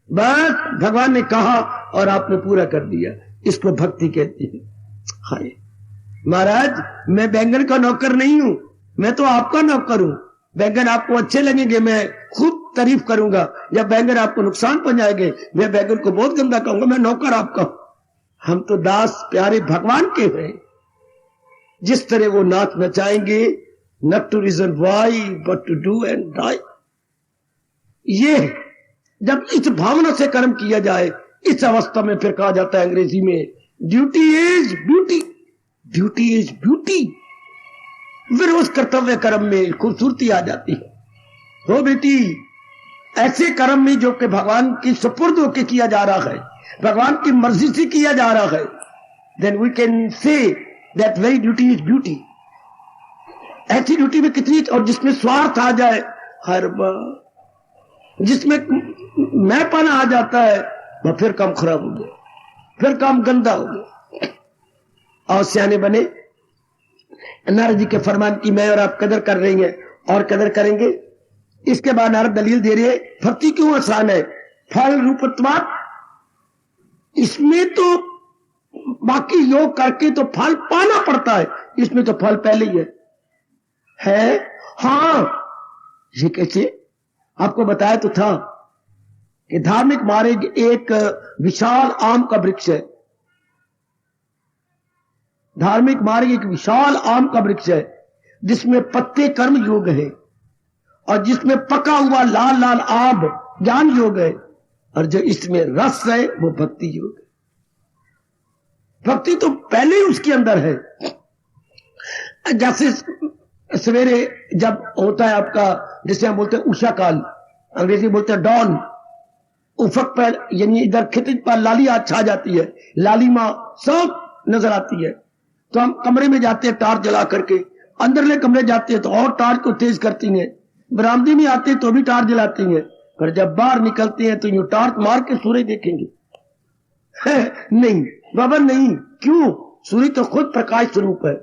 बस भगवान ने कहा और आपने पूरा कर दिया, इसको भक्ति कहती है। हाय महाराज, मैं बैंगन का नौकर नहीं हूं, मैं तो आपका नौकर हूं। बैंगन आपको अच्छे लगेंगे, मैं खूब तारीफ करूंगा, जब बैंगन आपको नुकसान पहुंचाएंगे मैं बैंगन को बहुत गंदा कहूंगा, मैं नौकर आपका। हम तो दास प्यारे भगवान के हैं, जिस तरह वो नाच नचाएंगे, not to reason why but to do and die. ये जब इस भावना से कर्म किया जाए, इस अवस्था में फिर कहा जाता है अंग्रेजी में, duty is beauty, duty is beauty. फिर उस कर्तव्य कर्म में खूबसूरती आ जाती है। हो बेटी, ऐसे कर्म में जो कि भगवान की सुपुर्द होकर किया जा रहा है, भगवान की मर्जी से किया जा रहा है, then we can say that very duty is beauty. ऐसी ड्यूटी में कितनी, और जिसमें स्वार्थ आ जाए, हर बार जिसमें मैंपन आ जाता है, वह फिर काम खराब हो गया, फिर काम गंदा हो गया। और सियाने बने, नारद जी के फरमान की मैं और आप कदर कर रही हैं और कदर करेंगे। इसके बाद नारद दलील दे रहे हैं, भक्ति क्यों आसान है, फल रूपत्वात्, इसमें तो बाकी योग करके तो फल पाना पड़ता है, इसमें तो फल पहले ही है। हाँ, ये कैसे, आपको बताया तो था कि धार्मिक मार्ग एक विशाल आम का वृक्ष है, धार्मिक मार्ग एक विशाल आम का वृक्ष है, जिसमें पत्ते कर्म योग है, और जिसमें पका हुआ लाल लाल आम ज्ञान योग है, और जो इसमें रस है वो भक्ति योग है। भक्ति तो पहले ही उसके अंदर है। जैसे सवेरे जब होता है आपका, जिसे हम बोलते हैं उषा काल, अंग्रेजी बोलते हैं डॉन, उफक पर यानी इधर खितिज पर लालिमा छा जाती है, लालिमा सब नजर आती है, तो हम कमरे में जाते हैं टार्च जला करके, अंदरले कमरे जाते हैं तो और टार्च को तेज करती हैं, बरामदे में आते हैं तो भी टार्च जलाती हैं, पर जब बाहर निकलते हैं तो यूं टार्च मार के सूर्य देखेंगे, नहीं बाबा नहीं, क्यों, सूर्य तो खुद प्रकाश स्वरूप है,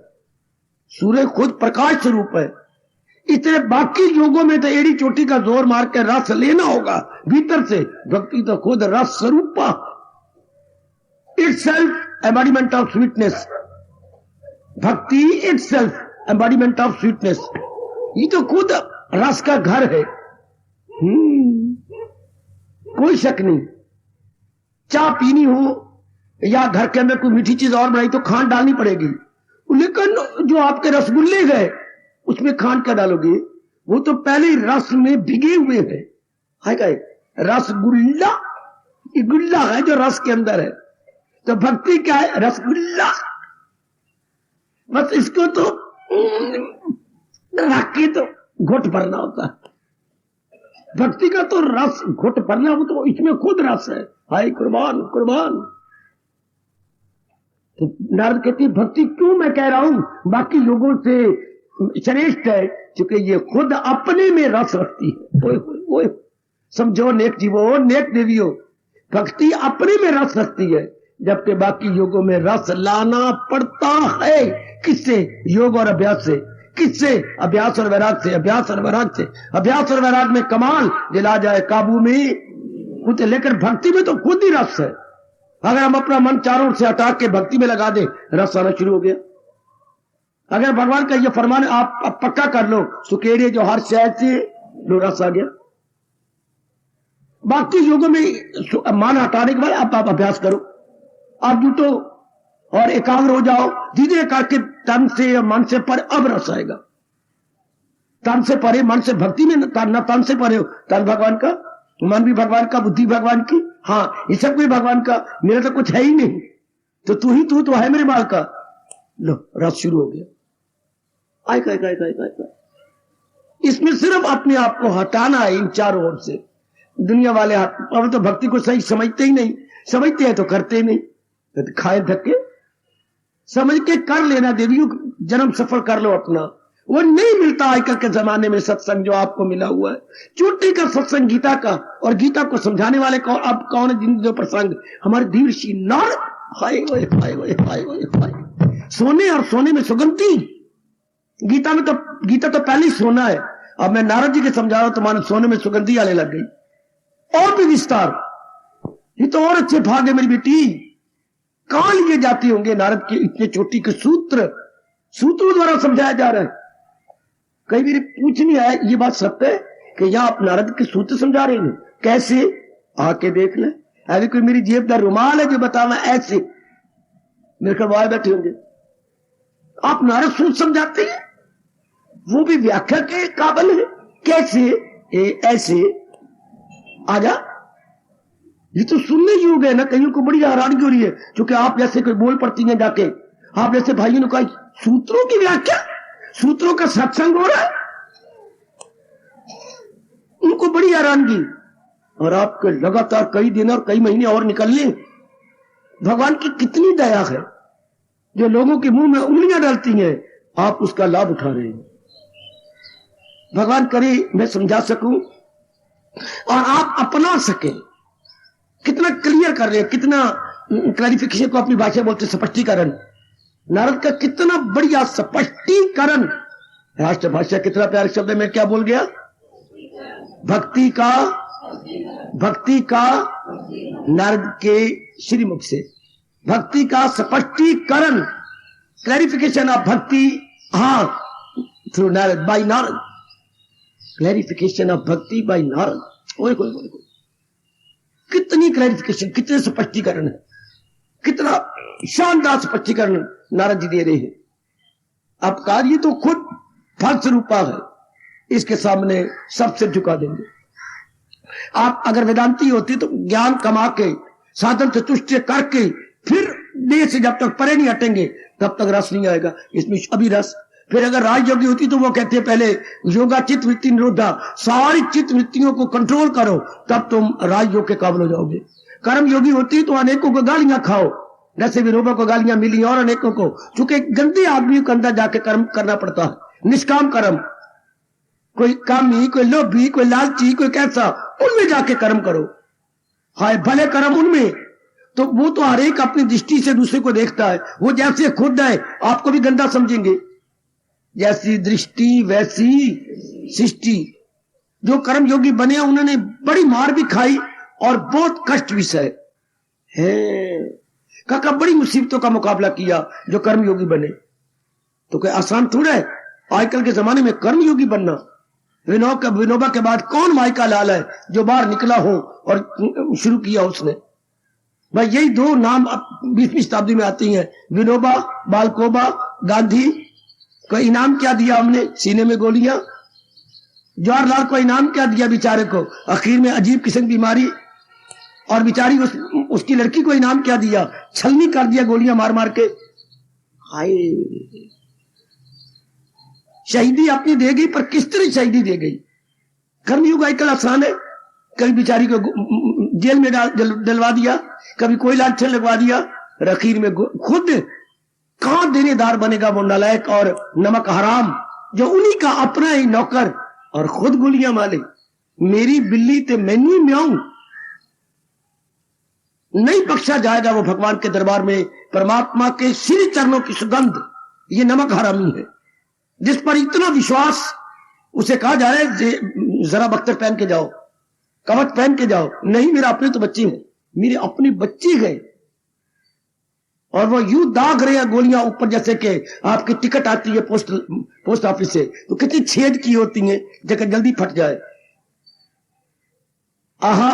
सूर्य खुद प्रकाश स्वरूप है। इतने बाकी योगों में तो एड़ी चोटी का जोर मार के रस लेना होगा भीतर से, भक्ति तो खुद रस स्वरूपा, इटसेल्फ एम्बॉडीमेंट ऑफ स्वीटनेस, भक्ति इटसेल्फ एम्बॉडीमेंट ऑफ स्वीटनेस, ये तो खुद रस का घर है। कोई शक नहीं, चाय पीनी हो या घर के अंदर कोई मीठी चीज और बनाई तो खांड डालनी पड़ेगी, लेकिन जो आपके रसगुल्ले गए उसमें खांड क्या डालोगे, वो तो पहले ही रस में भिगे हुए हैं। है क्या रसगुल्ला, ये गुल्ला है जो रस के अंदर है, तो भक्ति क्या है, रसगुल्ला। बस इसको तो रख के तो घुट भरना होता है, भक्ति का तो रस घुट भरना, वो तो इसमें खुद रस है। हाय कुर्बान कुर्बान। तो नारद कहती है भक्ति क्यों मैं कह रहा हूं बाकी लोगों से श्रेष्ठ है, क्योंकि ये खुद अपने में रस रखती है। ओए समझो नेक जीवो, नेक देवियो, भक्ति अपने में रस रखती है, जबकि बाकी योगों में रस लाना पड़ता है। किससे, योग और अभ्यास से। किससे, अभ्यास और वैराग से, अभ्यास और वैराग से। अभ्यास और वैराग में कमाल दिला जाए काबू में कुछ, लेकिन भक्ति में तो खुद ही रस है। अगर हम अपना मन चारों ओर से हटा के भक्ति में लगा दे, रस आना शुरू हो गया। अगर भगवान का ये फरमान आप पक्का कर लो, सुकेड़े जो हर शहर से लो, रस आ गया। बाकी योगों में मान हटाने के बाद आप अभ्यास करो, आप जुटो और एकाग्र हो जाओ, धीरे करके तन से मन से पर अब रस आएगा। तन से परे, मन से भक्ति में न तन से परे हो, तन भगवान का, मन भी भगवान का, बुद्धि भगवान की, हाँ ये सब भी भगवान का, मेरा तो कुछ है ही नहीं, तो तू ही तू तो है मेरे माल का। लो रस शुरू हो गया। आय इसमें सिर्फ अपने आप को हटाना है इन चारों ओर से। दुनिया वाले अब तो भक्ति को सही समझते ही नहीं, समझते हैं तो करते ही नहीं, तो खाए धक्के। समझ के कर लेना देवियों, जन्म सफल कर लो अपना। वो नहीं मिलता आजकल के जमाने में सत्संग जो आपको मिला हुआ है, चोटी का सत्संग गीता का, और गीता को समझाने वाले कौन, अब कौन है जिन जो प्रसंग हमारे देवर्षि नारद, हाय हाय हाय हाय हाय, सोने और सोने में सुगंधी। गीता तो पहले ही सोना है, अब मैं नारद जी के समझा रहा हूं तो मानो सोने में सुगंधी आने लग गई। और भी विस्तार, ये तो और अच्छे भाग है मेरी बेटी। कहां लिए जाते होंगे नारद के इतने चोटी के सूत्रों द्वारा समझाया जा रहा है। कई बार पूछनी है ये बात सत्य है कि यहां आप नारद के सूत्र समझा रहे हैं, कैसे? आके देख ले। अभी कोई मेरी जेबदार रुमाल है जो बताना ऐसे, मेरे ख्याल बैठे होंगे। आप नारद सूत्र समझाते हैं, वो भी व्याख्या के काबिल है। कैसे? ऐसे आजा। ये तो सुनने योग है ना, कईयों को बड़ी हैरानी हो रही है, क्योंकि आप जैसे कोई बोल पड़ती हैं जाके, आप जैसे भाइयों ने कहा सूत्रों की व्याख्या, सूत्रों का सत्संग हो रहा है, उनको बड़ी हैरानगी। और आपके लगातार कई दिन और कई महीने और निकलने, भगवान की कितनी दया है जो लोगों के मुंह में उंगलियां डालती हैं, आप उसका लाभ उठा रहे हैं। भगवान करे मैं समझा सकूं और आप अपना सके। कितना क्लियर कर रहे हैं, कितना क्लैरिफिकेशन को अपनी भाषा बोलते स्पष्टीकरण। नारद का कितना बढ़िया स्पष्टीकरण। राष्ट्रभाषा कितना प्यारा शब्द है, मैं क्या बोल गया? भक्ति का नारद के श्रीमुख से भक्ति का स्पष्टीकरण, क्लैरिफिकेशन ऑफ भक्ति, हाँ, through Narad, by Narad, clarification of bhakti by Narad. ओए कितनी क्लैरिफिकेशन, कितने स्पष्टीकरण है, कितना शानदार स्पष्टीकरण नारद जी दे रहे हैं। अब कार्य तो खुद फल स्वरूपा है, इसके सामने सबसे झुका देंगे। आप अगर वेदांती होती तो ज्ञान कमा के साधन से तुष्ट करके फिर देह से जब तक परे नहीं हटेंगे तब तक रस नहीं आएगा, इसमें अभी रस। फिर अगर राजयोगी होती तो वो कहते हैं पहले योगा चित्त वृत्ति निरोधा, सारी चित्त वृत्तियों को कंट्रोल करो तब तुम राजयोग के काबिल हो जाओगे। कर्म योगी होती तो अनेकों को गालियां खाओ, जैसे विनोबा को गालियां मिली और अनेकों को, चूंकि गंदे आदमियों के अंदर जाके कर्म करना पड़ता है, निष्काम कर्म। कोई कामी, कोई लोभी, कोई लालची, कोई कैसा, उनमें जाके कर्म करो। हाय भले कर्म उनमें, तो वो तो हर एक अपनी दृष्टि से दूसरे को देखता है। वो जैसे खुद है आपको भी गंदा समझेंगे। जैसी दृष्टि वैसी सृष्टि। जो कर्म योगी बने उन्होंने बड़ी मार भी खाई और बहुत कष्ट भी सहे है। काका बड़ी मुसीबतों का मुकाबला किया जो कर्म योगी बने। तो कोई आसान थोड़ा है आजकल के जमाने में कर्म योगी बनना। विनोबा के बाद कौन माई का लाल है जो बाहर निकला हो और शुरू किया उसने? भाई यही दो नाम 20वीं शताब्दी में आती हैं, विनोबा, बालकोबा, गांधी। को इनाम क्या दिया हमने? सीने में गोलियां। जवाहरलाल को इनाम क्या दिया बेचारे को? आखिर में अजीब किस्म की बीमारी। और बेचारी उसकी लड़की को इनाम क्या दिया? छलनी कर दिया गोलियां मार मार के। हाय, शहीदी अपनी दे गई, पर किस तरह शहीदी दे गई? कर्मयुग आजकल आसान है। कभी बेचारी को जेल में डलवा दिया, कभी कोई लाठी लगवा दिया, आखिर में खुद कहां देनेदार बनेगा वो नालायक और नमक हराम जो उन्हीं का अपना ही नौकर और खुद गोलियां मारे। मेरी बिल्ली ते मैनू म्याऊं। नहीं बख्शा जाएगा वो भगवान के दरबार में। परमात्मा के श्री चरणों की सुगंध ये नमक हरामी है, जिस पर इतना विश्वास। उसे कहा जा रहा है जरा बख्तर पहन के जाओ, कवच पहन के जाओ। नहीं, मेरा अपने तो बच्चे हैं, मेरे अपने बच्चे हैं। और वो यूं दाग रहे हैं गोलियां ऊपर, जैसे कि आपकी टिकट आती है पोस्ट ऑफिस से तो कितनी छेद की होती है जगह जल्दी फट जाए। आहा,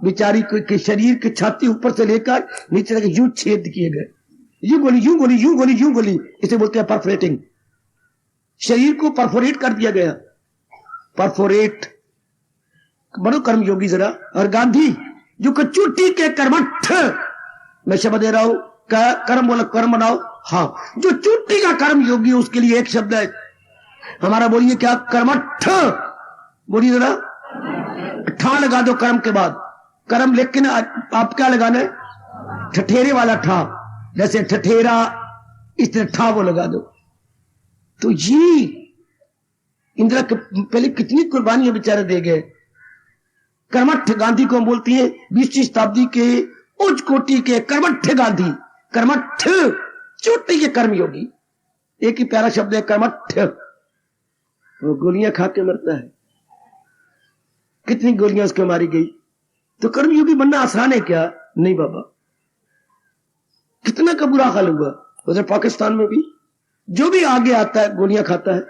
बेचारी के शरीर की छाती ऊपर से लेकर नीचे तक यूं छेद किए गए। यूं गोली, यूं गोली, यूं गोली, यूं गोली, इसे बोलते हैं परफोरेटिंग। शरीर को परफोरेट कर दिया गया। परफोरेट बड़ो कर्म योगी जरा। और गांधी जो कचूटी के कर्मठ, मैं शब्द दे रहा हूं, कर्म बोला कर्म बनाओ। हाँ, जो चूटी का कर्म योगी उसके लिए एक शब्द है हमारा, बोलिए क्या? कर्मठ। बोलिए जरा, ठा लगा दो कर्म के बाद। कर्म लेकिन आप क्या लगाना है? ठठेरे वाला ठा। जैसे ठठेरा इस तरह ठा वो लगा दो। तो ये इंदिरा पहले कितनी कुर्बानियां बेचारे दे गए। कर्मठ गांधी को हम बोलती हैं 20वीं शताब्दी के उच्च कोटि के कर्मठ गांधी, कर्मठ चोटी के कर्मयोगी। एक ही प्यारा शब्द है कर्मठ। वो गोलियां खा के मरता है, कितनी गोलियां उसको मारी गई। तो कर्मयोगी बनना आसान है क्या? नहीं बाबा, कितना का बुरा हाल हुआ उधर पाकिस्तान में भी। जो भी आगे आता है गोलियां खाता है।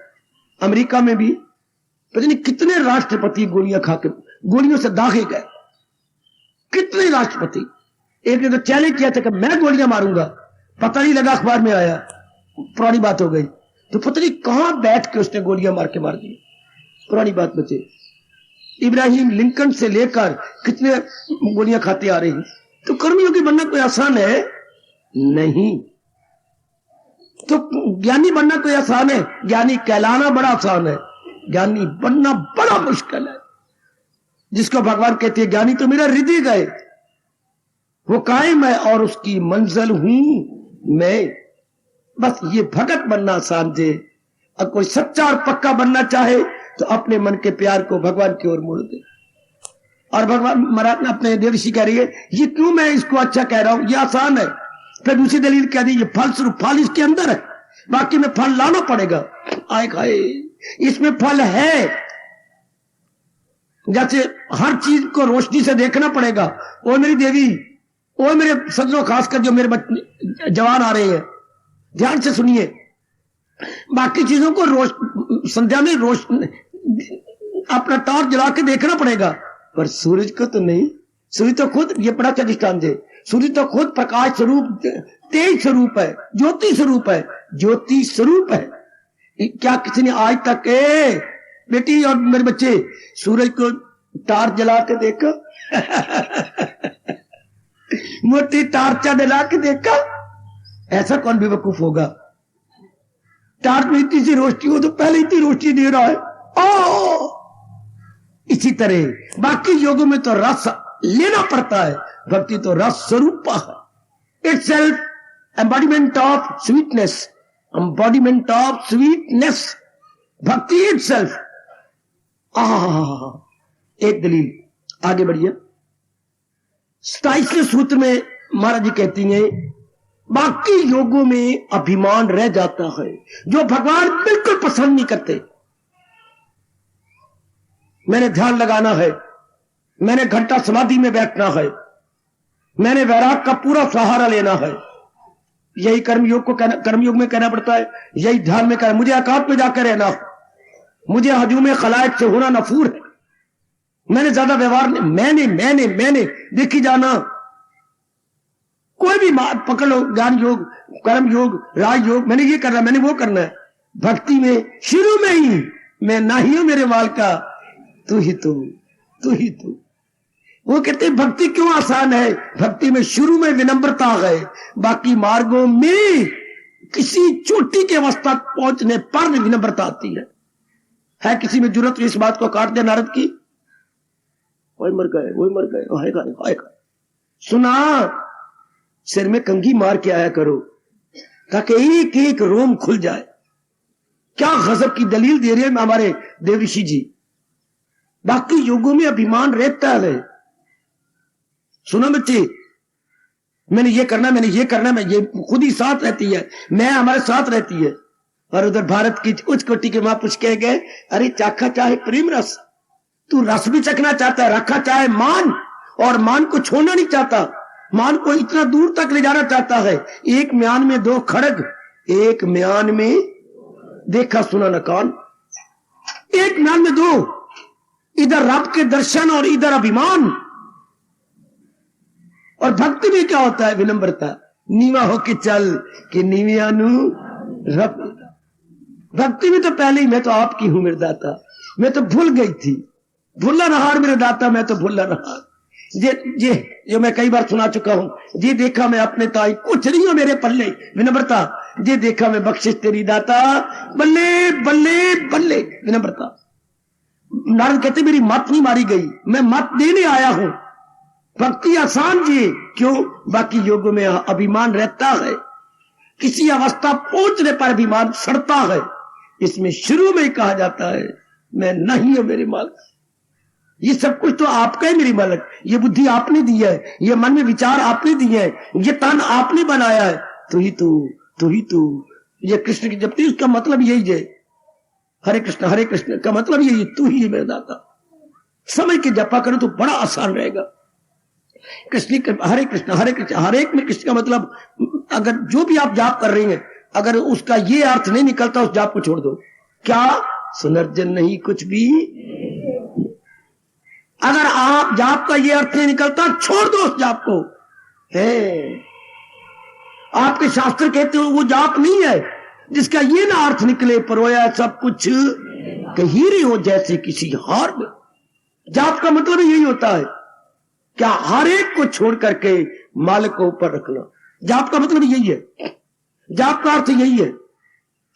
अमेरिका में भी पता नहीं कितने राष्ट्रपति गोलियां खा के, गोलियों से दागे गए। कितने राष्ट्रपति। एक ने तो चैलेंज किया था कि मैं गोलियां मारूंगा, पता नहीं लगा, अखबार में आया, पुरानी बात हो गई। तो पता नहीं कहां बैठ के उसने गोलियां मार दी, पुरानी बात बचे। इब्राहिम लिंकन से लेकर कितने गोलियां खाते आ रहे हैं। तो कर्मयोगी बनना कोई आसान है? नहीं। तो ज्ञानी बनना कोई आसान है? ज्ञानी कहलाना बड़ा आसान है, ज्ञानी बनना बड़ा मुश्किल है। जिसको भगवान कहते हैं ज्ञानी तो मेरा हृदय गए, वो कायम है और उसकी मंजिल हूं मैं। बस ये भगत बनना आसान थे। अब कोई सच्चा और पक्का बनना चाहे तो अपने मन के प्यार को भगवान की ओर मोड़ दे। और भगवान महाराज ने अपने देवऋषि कह रही है, ये क्यों मैं इसको अच्छा कह रहा हूं, ये आसान है। फिर दूसरी दलील कह दी, ये फल स्वरूप, फल इसके अंदर है, बाकी में फल लाना पड़ेगा। आए खाए इसमें फल है। जैसे हर चीज को रोशनी से देखना पड़ेगा। ओ मेरी देवी, ओ मेरे सज्जनों, खासकर जो मेरे बच्चे जवान आ रहे हैं, ध्यान से सुनिए। बाकी चीजों को संध्या में अपना टॉर्च जला के देखना पड़ेगा, पर सूरज को तो नहीं। सूर्य तो खुद, ये बड़ा अच्छा दृष्टांत है, सूर्य तो खुद प्रकाश स्वरूप, तेज स्वरूप है, ज्योति स्वरूप है, ज्योति स्वरूप है। क्या किसी ने आज तक बेटी और मेरे बच्चे सूरज को टार्च जला के देखा? मोटी टार्चा जला के देखा? ऐसा कौन बेवकूफ होगा? टार्च में इतनी सी रोशनी हो तो पहले इतनी रोशनी दे रहा है। इसी तरह बाकी योगों में तो रस लेना पड़ता है, भक्ति तो रस स्वरूप है। It's self embodiment of sweetness, embodiment of sweetness, भक्ति इट्स सेल्फ। एक दलील आगे बढ़िए। 27वें सूत्र में महाराज जी कहती हैं, बाकी योगों में अभिमान रह जाता है जो भगवान बिल्कुल पसंद नहीं करते। मैंने ध्यान लगाना है, मैंने घंटा समाधि में बैठना है, मैंने वैराग का पूरा सहारा लेना है। यही कर्मयोग को कर्मयोग में कहना पड़ता है, यही ध्यान में कहना। मुझे एकांत में जाकर रहना, मुझे हजूम खलायत से होना नफूर है। मैंने ज्यादा व्यवहार नहीं, मैंने देखी जाना। कोई भी पकड़ लो, ज्ञान योग, कर्म योग, राज योग, मैंने ये करना, मैंने वो करना है। भक्ति में शुरू में ही मैं ना ही हूं मेरे वाल का, तू ही तू, तू ही तू। वो कहते हैं भक्ति क्यों आसान है? भक्ति में शुरू में विनम्रता है, बाकी मार्गों में किसी चोटी के अवस्था पहुंचने पर विनम्रता आती है किसी में जरूरत इस बात को काट दे नारद की, वही मर गए, वही मर गए, हाय सुना, सिर में कंघी मार के आया करो ताकि एक एक रोम खुल जाए। क्या गजब की दलील दे रहे हैं हमारे देवऋषि जी। बाकी योगों में अभिमान रहता है। सुनो बच्चे, मैंने ये करना, मैंने ये करना, मैं ये खुद ही साथ रहती है, मैं हमारे साथ रहती है। और उधर भारत की उच्च कोटि के महापुरुष कह गए, अरे चाखा चाहे प्रेम रस, तू रस भी चखना चाहता है, रखा चाहे मान, और मान को छोड़ना नहीं चाहता, मान को इतना दूर तक ले जाना चाहता है। एक म्यान में दो खड़ग, एक म्यान में देखा सुना न कान, एक म्यान में दो, इधर रब के दर्शन और इधर अभिमान। और भक्ति में क्या होता है? विनम्रता। नीवा होके चल कि नीवियानु रब। भक्ति में तो पहले ही मैं तो आपकी हूं मेरे दाता, मैं तो भूल गई थी, भूला नहार मेरे दाता, मैं तो भूला नहार। ये जो मैं कई बार सुना चुका हूं, ये देखा मैं अपने ताई, कुछ नहीं हो मेरे पल्ले, विनम्रता। ये देखा मैं बख्शिश तेरी दाता, बल्ले बल्ले बल्ले, विनम्रता। नारद कहते मेरी मत नहीं मारी गई, मैं मत देने आया हूं। भक्ति आसान जी, क्यों? बाकी योगों में अभिमान रहता है। किसी अवस्था पहुंचने पर भी माल सड़ता है। इसमें शुरू में ही कहा जाता है मैं नहीं हूं मेरे मालिक, ये सब कुछ तो आपका है मेरी मालिक, ये बुद्धि आपने दी है, ये मन में विचार आपने दिए हैं, ये तन आपने बनाया है, तू ही तू। ये कृष्ण की जपती उसका मतलब यही है, हरे कृष्ण का मतलब यही, तू ही मेरे दाता। समझ के जपा करो तो बड़ा आसान रहेगा। हरे कृष्ण हरे में कृष्ण का मतलब, अगर जो भी आप जाप कर रही हैं अगर उसका ये अर्थ नहीं निकलता उस जाप को छोड़ दो। क्या सुनर्जन नहीं कुछ भी, अगर आप जाप का ये अर्थ नहीं निकलता छोड़ दो उस जाप को। है आपके शास्त्र कहते हो वो जाप नहीं है जिसका ये ना अर्थ निकले परोया सब कुछ हीरे हो जैसे किसी हार में। जाप का मतलब यही होता है, क्या हर एक को छोड़ करके मालिक को ऊपर रखना। जाप का मतलब यही है, जाप का अर्थ यही है।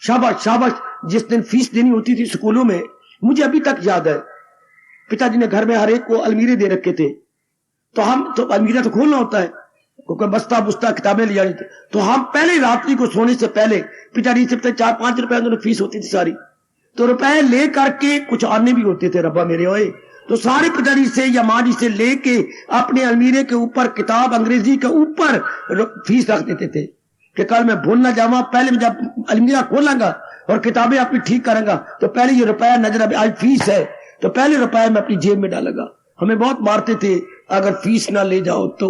शाबाश। जिस दिन फीस देनी होती थी स्कूलों में, मुझे अभी तक याद है, पिताजी ने घर में हर एक को अलमीरे दे रखे थे, तो हम तो अलमीरा तो खोलना होता है, क्योंकि बस्ता बुस्ता किताबें ले जानी थी, तो हम पहले रात्रि को सोने से पहले पिताजी से 4-5 रुपए उन्होंने फीस होती थी सारी, तो रुपए ले करके कुछ आने भी होते थे रब्बा मेरे ओए, तो सारे पिताजी से या माँ जी से लेके अपने अलमीरे के ऊपर किताब अंग्रेजी के ऊपर फीस रख देते थे कि कल मैं भूल ना जावा, पहले मैं जब अलमीरा खोलांगा और किताबें अपनी ठीक करूंगा तो पहले ये रुपया नजर आज फीस है तो पहले रुपया मैं अपनी जेब में डालूंगा। हमें बहुत मारते थे अगर फीस ना ले जाओ, तो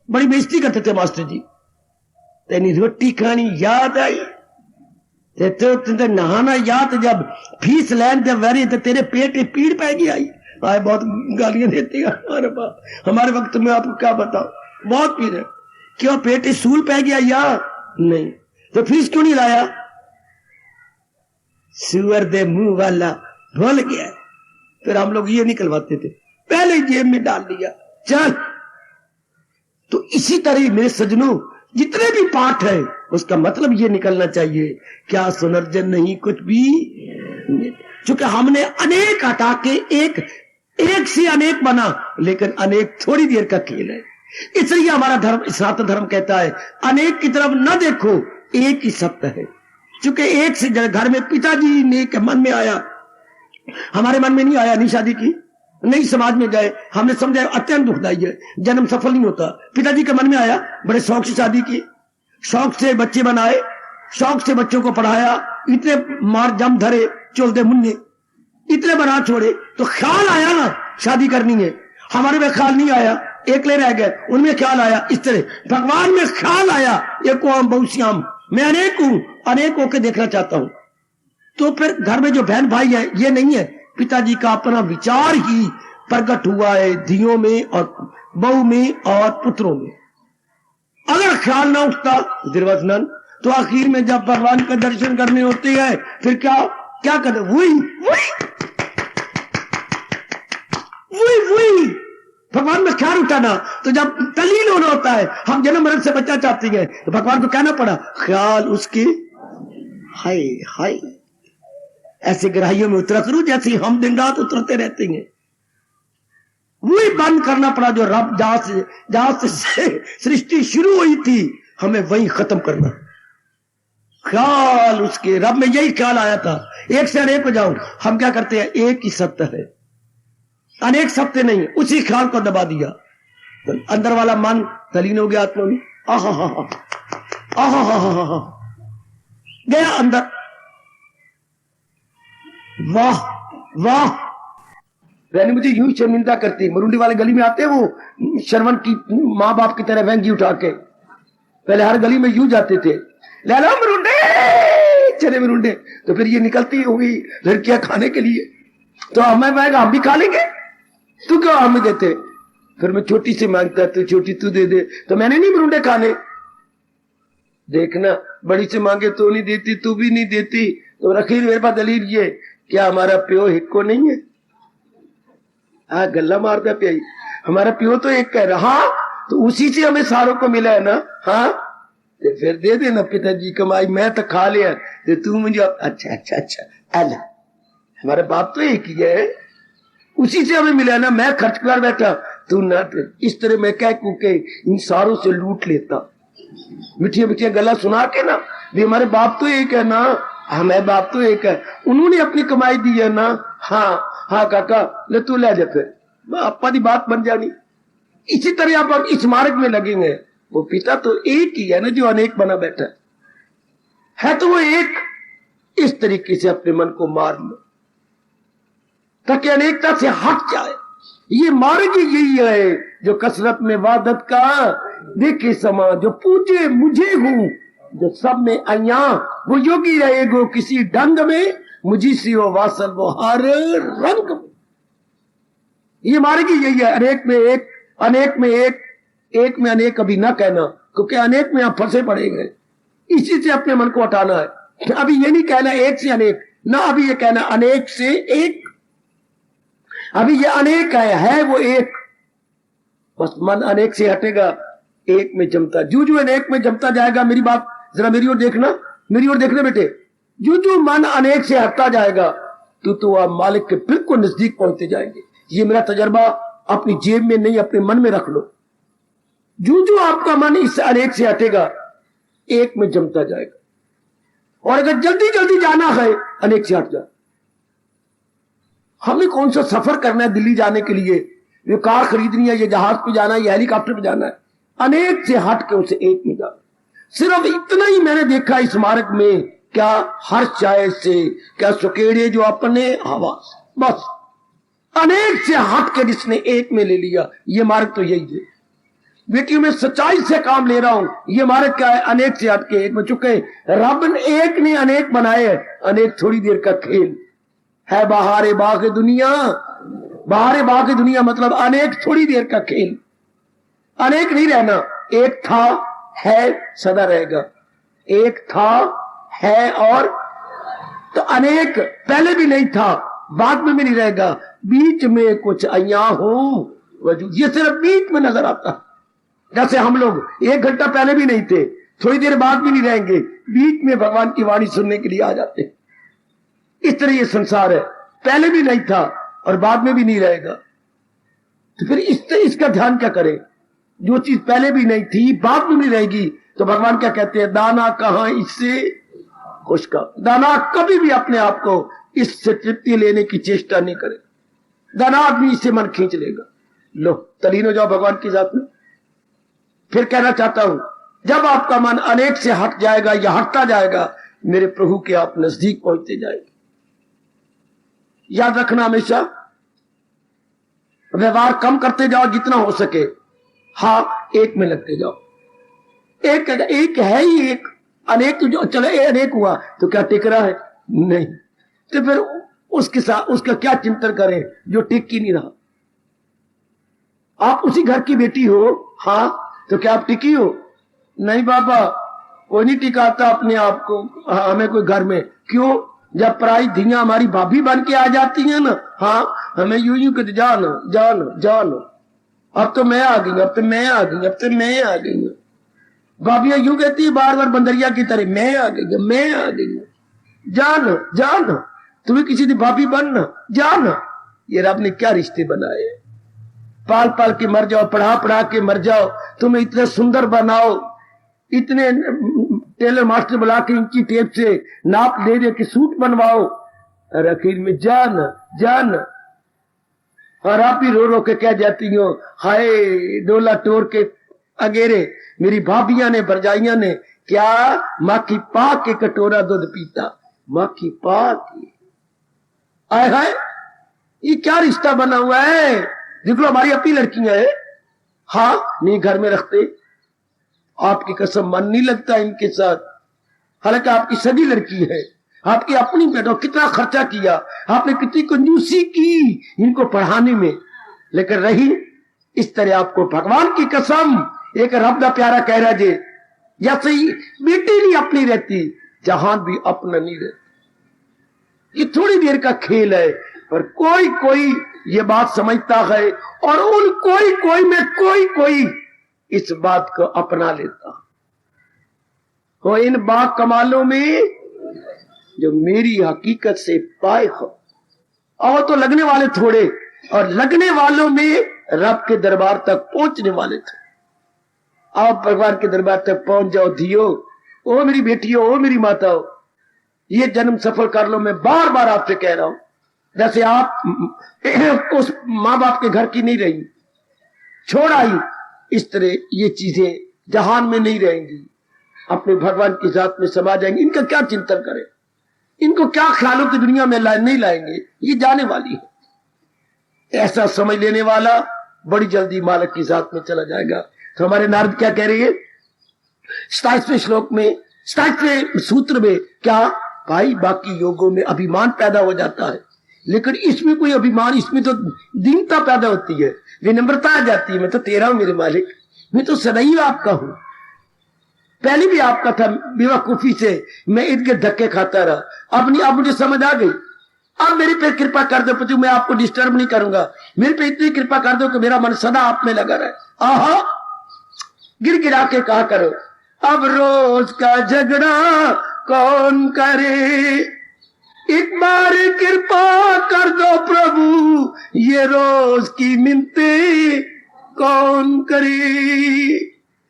बड़ी बेइज्जती करते थे मास्टर जी। तेनी रोटी खानी याद आई तो नहाना याद, जब फीस लैन दे वेरी तो तेरे पेट पीड़ पै गई आई। आए बहुत गालियां देते हैं हमारे बाप, हमारे वक्त में आपको क्या बताओ, बहुत पीड़ है। क्यों पेट सूल पै गया या नहीं, तो फीस क्यों नहीं लाया? सुअर दे मुंह वाला भूल गया। फिर हम लोग ये निकलवाते थे, पहले जेब में डाल दिया चल। तो इसी तरह मेरे सज्जनों जितने भी पाठ है उसका मतलब ये निकलना चाहिए, क्या सुनर्जन नहीं कुछ भी, क्योंकि हमने अनेक हटा के एक से अनेक बना, लेकिन अनेक थोड़ी देर का खेल है। इसलिए हमारा धर्म, सनातन धर्म कहता है अनेक की तरफ न देखो, एक ही सत्य है। क्योंकि एक से घर में पिताजी ने के मन में आया, हमारे मन में नहीं आया, नहीं शादी की, नहीं समाज में गए, हमने समझा अत्यंत दुखदाई है, जन्म सफल नहीं होता। पिताजी के मन में आया, बड़े शौक से शादी की, शौक से बच्चे बनाए, शौक से बच्चों को पढ़ाया, इतने मार जम धरे चोलते मुन्ने, इतने बना छोड़े, तो ख्याल आया ना शादी करनी है। हमारे में ख्याल नहीं आया, एकले रह गए, उनमें ख्याल आया। इस तरह भगवान में ख्याल आया, एक आम बहुश्याम, मैं अनेक हूं, अनेक होकर देखना चाहता हूं। तो फिर घर में जो बहन भाई है ये नहीं है, पिताजी का अपना विचार ही प्रकट हुआ है धियों में और बहू में और पुत्रों में। अगर ख्याल ना उठता दुर्वचनन, तो आखिर में जब भगवान का दर्शन करने होते हैं फिर क्या करते, वही भगवान में ख्याल उठाना। तो जब तलीन होना होता है, हम जन्म मरण से बचना चाहते हैं, तो भगवान को कहना पड़ा ख्याल उसके हाय ऐसे गहराइयों में उतरा करूं जैसे हम दिन रात उतरते रहते हैं। वही बंद करना पड़ा जो रब जहां से सृष्टि शुरू हुई थी, हमें वही खत्म करना। ख्याल उसके, रब में यही ख्याल आया था, एक से अनेक हो जाऊं। हम क्या करते हैं, एक ही सत्य है, अनेक सत्य नहीं, उसी ख्याल को दबा दिया, तो अंदर वाला मन तलीन हो गया आत्मा में। आहा गया अंदर, वाह वाह। मैंने मुझे यूं शर्मिंदा करती, मरुंडी वाले गली में आते हैं वो शर्मन की माँ बाप की तरह वैंगी उठा के, पहले हर गली में यूं जाते थे, ले लो मरुंडे, चले मरुंडे। तो फिर ये निकलती होगी लड़कियां खाने के लिए, तो हमें मांगा हम भी खा लेंगे, तू क्यों हमें देते? फिर मैं छोटी से मांगता, तू छोटी तू दे दे, तो मैंने नहीं मरुंडे खाने। देखना बड़ी से मांगे तो नहीं देती, तू भी नहीं देती, तो रखी मेरे पास दलील ये, क्या हमारा प्यो हिक्को नहीं है? गल्ला मारता प्याई, हमारा प्यो तो एक कह रहा, तो उसी से हमें सारों को मिला है ना। हाँ तो फिर दे देना, पिताजी कमाई मैं तो खा लिया, तो तू मुझे अच्छा अल्लाह, हमारे बाप तो एक ही है, उसी से हमें मिला है ना, मैं खर्च कर बैठा, तू ना। इस तरह मैं कह कूके इन सारों से लूट लेता। मीठिया मीठिया गला सुना के ना, भी हमारे बाप तो एक है ना, हमें बाप तो एक है, उन्होंने अपनी कमाई दी है ना, हाँ हाँ काका ले तू ले जा, फिर आपा की बात बन जानी। इसी तरह आप इस मार्ग में लगेंगे, वो पिता तो एक ही है ना जो अनेक बना बैठा है तो वो एक। इस तरीके से अपने मन को मार लो ताकि अनेकता से हट जाए। ये मार्ग यही है जो कसरत में वादत का देखे समा, जो पूजे मुझे हूं जो सब में अया, वो योगी रहेगो किसी ढंग में, मुझी सी हो वासल वो हर रंग में। ये मार्ग यही है, अनेक में एक, अनेक में एक, एक में अनेक कभी ना कहना, क्योंकि अनेक में आप फंसे पड़ेंगे। इसी से अपने मन को हटाना है। अभी ये नहीं कहना एक से अनेक ना, अभी ये कहना अनेक से एक। अभी ये अनेक है वो एक, बस मन अनेक से हटेगा, एक में जमता, जू अनेक में जमता जाएगा। मेरी बात जरा मेरी ओर देखना, मेरी ओर देखना बेटे, जू मन अनेक से हटता जाएगा तो आप मालिक के बिल्कुल नजदीक पहुंचते जाएंगे। ये मेरा तजर्बा, अपनी जेब में नहीं अपने मन में रख लो। जू आपका मन इस अनेक से हटेगा, एक में जमता जाएगा। और अगर जल्दी जल्दी जाना है, अनेक से हट जाए। हमें कौन सा सफर करना है दिल्ली जाने के लिए, ये कार खरीदनी है, ये जहाज पे जाना है, ये हेलीकॉप्टर पे जाना है, अनेक से हट के उसे एक में जाना। सिर्फ इतना ही मैंने देखा इस मार्ग में, क्या हर चाय से, क्या सुकेड़े जो अपने हवा, बस अनेक से हट के जिसने एक में ले लिया, ये मार्ग तो यही है बेटियों। मैं सच्चाई से काम ले रहा हूं, ये मार्ग क्या है, अनेक से हट के एक में। चुके रब ने एक ने अनेक बनाए, अनेक थोड़ी देर का खेल है। बहारे बाग दुनिया, बहारे बाग दुनिया मतलब अनेक थोड़ी देर का खेल, अनेक नहीं रहना। एक था, है, सदा रहेगा। एक था, है और तो अनेक पहले भी नहीं था, बाद में भी नहीं रहेगा, बीच में कुछ अया हो वजूद, ये सिर्फ बीच में नजर आता। जैसे हम लोग 1 घंटा पहले भी नहीं थे, थोड़ी देर बाद भी नहीं रहेंगे, बीच में भगवान की वाणी सुनने के लिए आ जाते। इस तरह ये संसार है, पहले भी नहीं था और बाद में भी नहीं रहेगा। तो फिर इसका ध्यान क्या करें, जो चीज पहले भी नहीं थी बाद में नहीं रहेगी। तो भगवान क्या कहते हैं, दाना कहां इससे खुश का। दाना कभी भी अपने आप को इससे तृप्ति लेने की चेष्टा नहीं करे, दाना आदमी इससे मन खींच लेगा। लो तलीन हो जाओ भगवान की जात में। फिर कहना चाहता हूं, जब आपका मन अनेक से हट जाएगा या हटता जाएगा, मेरे प्रभु के आप नजदीक पहुंचते जाएंगे। याद रखना हमेशा, व्यवहार कम करते जाओ जितना हो सके, हाँ एक में लगते जाओ। एक है ही एक, अनेक जो चले अनेक हुआ तो क्या टिक रहा है, नहीं। तो फिर उसके साथ उसका क्या चिंतन करें जो टिक ही नहीं रहा। आप उसी घर की बेटी हो, हाँ, तो क्या आप टिकी हो, नहीं बाबा कोई नहीं टिकाता अपने आप को, हमें कोई घर में। क्यों, जब पराई धियां हमारी भाभी बन के आ जाती हैं ना, हाँ हमें यूं कहते जान जान जान, अब तो मैं आ गई, अब तो मैं आ गई, अब तो मैं आ गई। भाभियां यूं कहती है बार बार बंदरिया की तरह, मैं आ गई, मैं आ गई, जान जान, तुम्हें किसी की भाभी बनना, जान। ये रब ने क्या रिश्ते बनाए, पाल पाल के मर जाओ, पढ़ा पढ़ा के मर जाओ, तुम्हें इतने सुंदर बनाओ, इतने टेलर मास्टर बुला के इंची टेप से नाप ले दे के सूट बनवाओ, और आखिर में जान जान। और आप ही रो रो के कह जाती हो, हाय डोला टोर के अगेरे मेरी भाभियां ने भरजाइयां ने क्या माँ की पा के कटोरा दूध पीता, माँ की पा की। आए हाय, ये क्या रिश्ता बना हुआ है। देख लो हमारी अपनी लड़कियां हैं, हाँ नहीं घर में रखते, आपकी कसम मन नहीं लगता इनके साथ। हालांकि आपकी सगी लड़की है, आपकी अपनी बेटो, कितना खर्चा किया आपने, कितनी कंजूसी की इनको पढ़ाने में, लेकिन रही इस तरह। आपको भगवान की कसम, एक रब दा प्यारा कह रहा जे, जैसे ही बेटी नहीं अपनी रहती, जहान भी अपना नहीं रहती। ये थोड़ी देर का खेल है, पर कोई कोई ये बात समझता है, और उन कोई कोई में कोई इस बात को अपना लेता हो। इन बाग कमालों में जो मेरी हकीकत से पाए हो, और तो लगने वाले थोड़े, और लगने वालों में रब के दरबार तक पहुंचने वाले थे। आप भगवान के दरबार तक पहुंच जाओ धियो, ओ मेरी बेटियों, ओ मेरी माताओं, ये जन्म सफल कर लो। मैं बार बार आपसे कह रहा हूं, जैसे आप उस माँ बाप के घर की नहीं रही, छोड़ आई, इस तरह ये चीजें जहान में नहीं रहेंगी, अपने भगवान की जात में समा जाएंगे। इनका क्या चिंतन करें, इनको क्या ख्यालों की दुनिया में नहीं लाएंगे, ये जाने वाली है। ऐसा समझ लेने वाला बड़ी जल्दी मालक की जात में चला जाएगा। तो हमारे नारद क्या कह रही है 27वें श्लोक में, 27वें सूत्र में, क्या भाई बाकी योगों में अभिमान पैदा हो जाता है, लेकिन इसमें कोई अभिमान, इसमें तो दीनता पैदा होती है, विनम्रता आ जाती है। मैं तो तेरा हूं मेरे मालिक, मैं तो सदैव आपका हूं, पहले भी आपका था, बेवकूफी से मैं इनके धक्के खाता रहा, अब मुझे समझ आ गई। अब मेरे पे कृपा कर दो पति, मैं आपको डिस्टर्ब नहीं करूंगा, मेरे पे इतनी कृपा कर दो कि मेरा मन सदा आप में लगा रहे। आहा, गिड़गिड़ा के कहा करो, अब रोज का झगड़ा कौन करे, एक बार कृपा कर दो प्रभु, ये रोज की मिन्नतें कौन करे।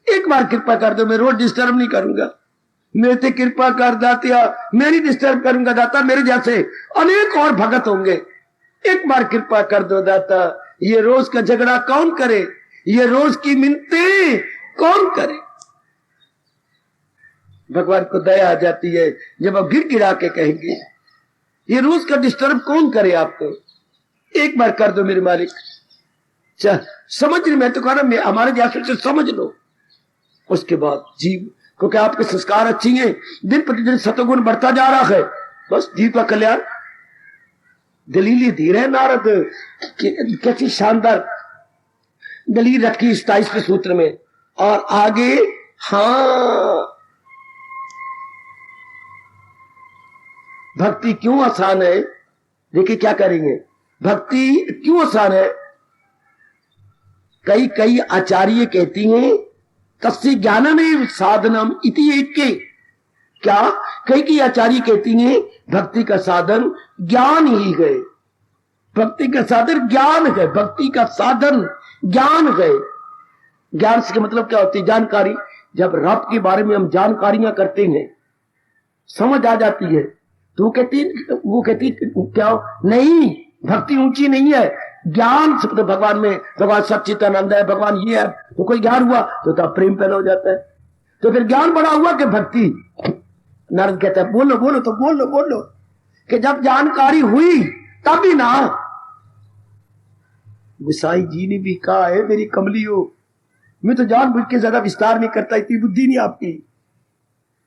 एक बार कृपा कर दो, मैं रोज डिस्टर्ब नहीं करूंगा, मेरे से कृपा कर दातिया, मैं नहीं डिस्टर्ब करूंगा दाता, मेरे जैसे अनेक और भगत होंगे, एक बार कृपा कर दो दाता, ये रोज का झगड़ा कौन करे, ये रोज की मिन्नतें कौन करे। भगवान को दया आ जाती है जब आप गिड़गिड़ा के कहेंगे ये रोज का डिस्टर्ब कौन करे आपको, एक बार कर दो मेरे मालिक। समझ रही, मैं तो कह रहा हमारे जैसे से समझ लो, उसके बाद जीव, क्योंकि आपके संस्कार अच्छी हैं, दिन प्रतिदिन सतोगुण बढ़ता जा रहा है, बस जीव का कल्याण। दलील धीर है नारद, कैसी शानदार दलील रखी 27वें सूत्र में। और आगे, हाँ, भक्ति क्यों आसान है, देखिए क्या करेंगे, भक्ति क्यों आसान है। कई आचार्य कहती हैं तस्य ज्ञानमेव साधनम इति एके, क्या कई आचार्य कहती हैं भक्ति का साधन ज्ञान ही है, भक्ति का साधन ज्ञान है, भक्ति का साधन ज्ञान है। ज्ञान से मतलब क्या होती है, जानकारी। जब रब के बारे में हम जानकारियां करते हैं, समझ आ जाती है, तो वो कहती क्या नहीं, भक्ति ऊंची नहीं है, ज्ञान से भगवान में, भगवान सच्चिदानंद है, भगवान ये है, तो कोई ज्ञान हुआ तो प्रेम पैदा हो जाता है, तो फिर ज्ञान बड़ा हुआ कि भक्ति। नारद कहता है बोलो बोलो तो बोलो कि जब जानकारी हुई तभी ना। गुसाई जी ने भी कहा है मेरी कमलियों, मैं तो जानबूझ के ज्यादा विस्तार नहीं करता, इतनी बुद्धि नहीं आपकी।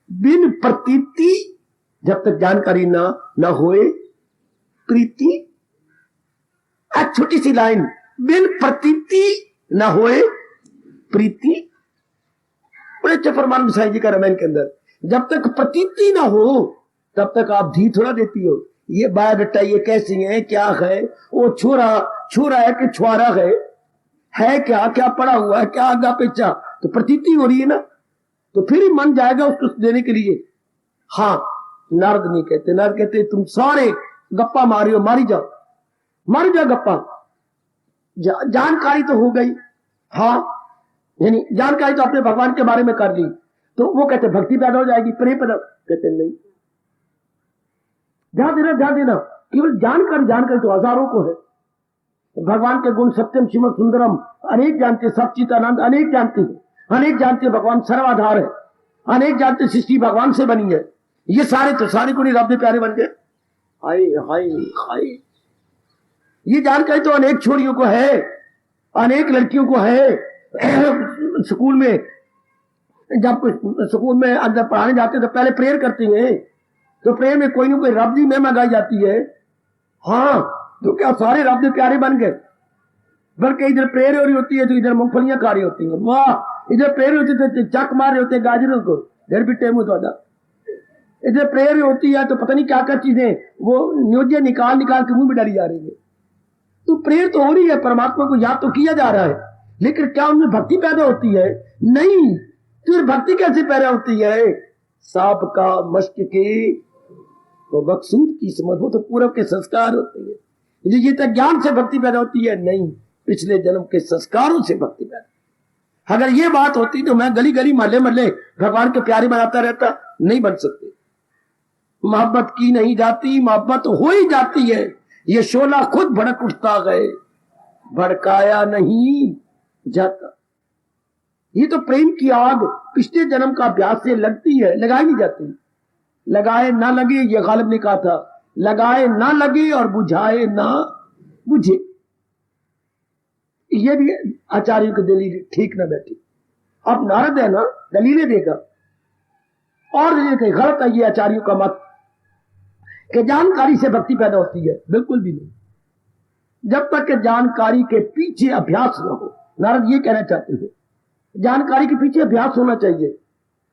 बिन प्रतीति, जब तक जानकारी ना होए प्रीति, छोटी सी लाइन, बिन प्रतीति ना होए प्रीति। बड़े अच्छे फरमान गुसाई जी का रामायण के अंदर, जब तक प्रतीति ना हो तब तक आप धी थोड़ा देती हो, ये बायोडाटा ये कैसी है, क्या है, वो छुरा है कि छुआरा है क्या पड़ा हुआ है, क्या आगा पीछा, तो प्रतीति हो रही है ना, तो फिर ही मन जाएगा उसको देने के लिए। हाँ, नारद नहीं कहते, नारद कहते तुम सारे गप्पा मारियो, मारी जाओ गप्पा, जानकारी तो हो गई। हाँ, यानी जानकारी तो अपने भगवान के बारे में कर ली, तो वो कहते भक्ति पैदा हो जाएगी, प्रेम पैदा, कहते नहीं, ध्यान देना, केवल जानकारी तो हजारों को है। भगवान के गुण सत्यम शिवम सुंदरम अनेक जानते, सच्चिदानंद अनेक जानते हैं, अनेक जानते भगवान सर्वाधार है, अनेक जानते सृष्टि भगवान से बनी है, ये सारे गुण रब के प्यारे बन गए। हाय हाय हाय, ये जानकारी तो अनेक छोरियों को है, अनेक लड़कियों को है। स्कूल में अंदर पढ़ाने जाते तो पहले प्रेयर करती हैं, तो प्रेयर में कोई ना कोई रब जी महिमा गाई जाती है। हाँ, तो क्या सारे रब के प्यारे बन गए, बल्कि इधर प्रेयर हो रही होती है तो इधर मूंगफलियां खा रही होती हैं, वाह, इधर प्रेयर होती है तो चक मार रहे होते हैं गाजरों को, इधर भी टेमू थोड़ा, इधर प्रेयर होती है तो पता नहीं क्या चीजें वो न्योजे निकाल के मुंह में डाली जा रही है। तो प्रेयर तो हो रही है, परमात्मा को याद तो किया जा रहा है, लेकिन क्या उनमें भक्ति पैदा होती है? नहीं। तो भक्ति कैसे पैदा होती है? सांप का मस्क की तो मकसूद की समझ, वो तो पूर्व के संस्कार होते हैं। ये तो ज्ञान से भक्ति पैदा होती है? नहीं, पिछले जन्म के संस्कारों से भक्ति पैदा। अगर ये बात होती तो मैं गली गली मोहल्ले मोहल्ले भगवान के प्यारे बनाता रहता, नहीं बन सकते। मोहब्बत की नहीं जाती, मोहब्बत हो ही जाती है। ये शोला खुद भड़क उठता गए, भड़काया नहीं जाता। ये तो प्रेम की आग पिछले जन्म का अभ्यास से लगती है, लगाई नहीं जाती। लगाए ना लगे, ये गालिब ने कहा था, लगाए ना लगे और बुझाए ना बुझे। ये भी आचार्यों की दलील ठीक ना बैठी। अब नारद है ना, दलीलें देगा और दलीलें गलत है ये आचार्यों का मत कि जानकारी से भक्ति पैदा होती है। बिल्कुल भी नहीं, जब तक कि जानकारी के पीछे अभ्यास न हो। नारद ये कहना चाहते हैं, जानकारी के पीछे अभ्यास होना चाहिए।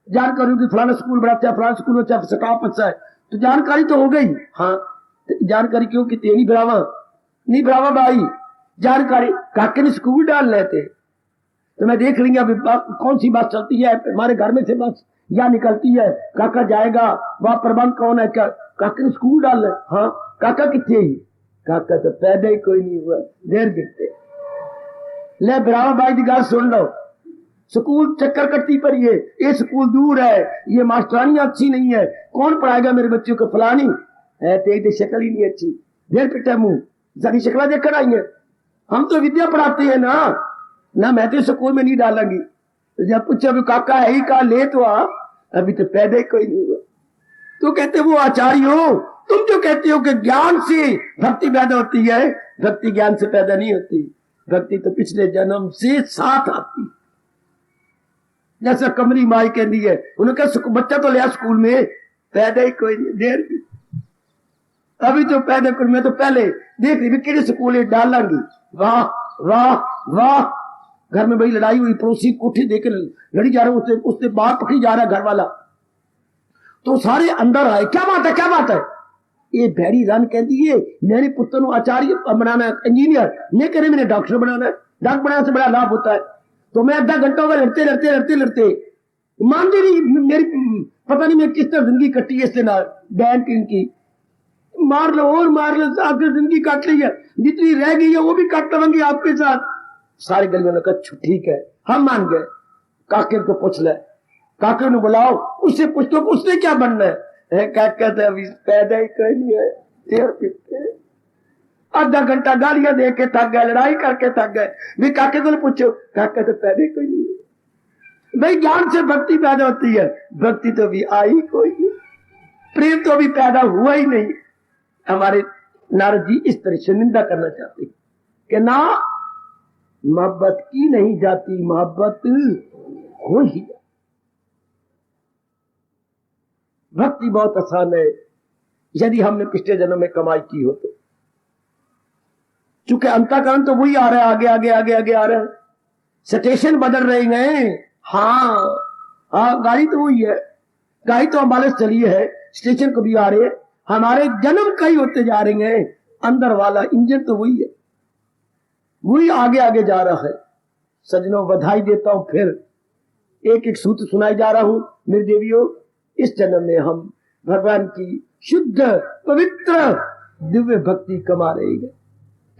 जानकारी की फलाना स्कूल बड़ा अच्छा, फलाना स्कूल अच्छा, स्टाफ अच्छा है, तो जानकारी तो हो गई। हाँ, तो जानकारी क्यों कि तेरी बरावा नहीं, बरावा भाई जानकारी काके ने स्कूल डाल लेते तो मैं देख लेंगे अभी कौन सी बात चलती है। हमारे घर में से बस या निकलती है, काका जाएगा, वहां प्रबंध कौन है, क्या काके ने स्कूल डाल ले। हाँ, काका कितने ही, काका तो पैदा ही कोई नहीं हुआ, देर गिरते। ले बरावा भाई की गल सुन लो, स्कूल चक्कर कट्टी पर ये स्कूल दूर है, ये मास्टरानी अच्छी नहीं है, कौन पढ़ाएगा मेरे बच्चों को, फलानी है, तेरी शक्ल ही नहीं अच्छी, देर पिटा मुंह, सारी शक्ल देखकर आई है। हम तो विद्या पढ़ाते हैं ना मैं तो स्कूल में नहीं डालेंगी। जब पूछा भी काका है ही कहा, ले तो आ, अभी तो पैदा ही कोई नहीं हुआ। तो कहते वो आचार्य हो, तुम जो कहते हो कि ज्ञान से भक्ति पैदा होती है, भक्ति ज्ञान से पैदा नहीं होती। भक्ति तो पिछले जन्म से साथ आती। जैसा कमरी माई कहती है, उन्होंने कहा बच्चा तो लिया स्कूल में, पैदा ही कोई नहीं, देर भी अभी तो पैदा कर, मैं तो पहले देख रही कि स्कूल डालांगी। वाह वाह वाह, घर में बड़ी लड़ाई हुई, पड़ोसी कोठी देकर लड़ी जा रहा हूं, उससे बाहर पकड़ी जा रहा है घर वाला, तो सारे अंदर आए, क्या बात है, क्या बात है। ये भैरी रन कहती है मेरे पुत्र को आचार्य बनाना है, इंजीनियर नहीं करे, मैंने डॉक्टर बनाना है, डॉक्टर बनाने से बड़ा लाभ होता है। तो मैं आधा घंटा होगा लड़ते मानती नहीं, मेरी पता नहीं मैं किस तरह जिंदगी कटी है इससे ना, बैंक इनकी मार लो और मार लो, आखिर जिंदगी काट ली है, जितनी रह गई है वो भी काट लवेंगे आपके साथ। सारे गलियों ने कहा ठीक है, हम मान गए। काके को पूछ ले, काके ने बुलाओ, उससे पूछ लो उसने क्या बनना है। काका तो अभी पैदा ही कोई नहीं है, देर पीते आधा घंटा गालियां दे के थक गए, लड़ाई करके थक गए। भी काके को पूछो, काका तो पैदा ही कोई नहीं है। भाई ज्ञान से भक्ति पैदा होती है, भक्ति तो भी आई कोई नहीं, प्रेम तो अभी पैदा हुआ ही नहीं। हमारे नारद जी इस तरह से निंदा करना चाहते हैं कि ना मोहब्बत की नहीं जाती, मोहब्बत हो ही जाती। भक्ति बहुत आसान है यदि हमने पिछले जन्म में कमाई की हो तो। चूंकि अंतःकरण तो वही आ रहा है, आगे आगे आगे आगे आ रहा है, स्टेशन बदल रहे हैं। हाँ, गाड़ी तो वही है, गाड़ी तो हमारे चली है, स्टेशन को भी आ रहे हैं, हमारे जन्म कई होते जा रहे हैं, अंदर वाला इंजन तो वही है, वही आगे आगे जा रहा है। सजनों बधाई देता हूं, फिर एक एक सूत्र सुनाई जा रहा हूं। मेरे देवियों, इस जन्म में हम भगवान की शुद्ध पवित्र दिव्य भक्ति कमा रहे हैं।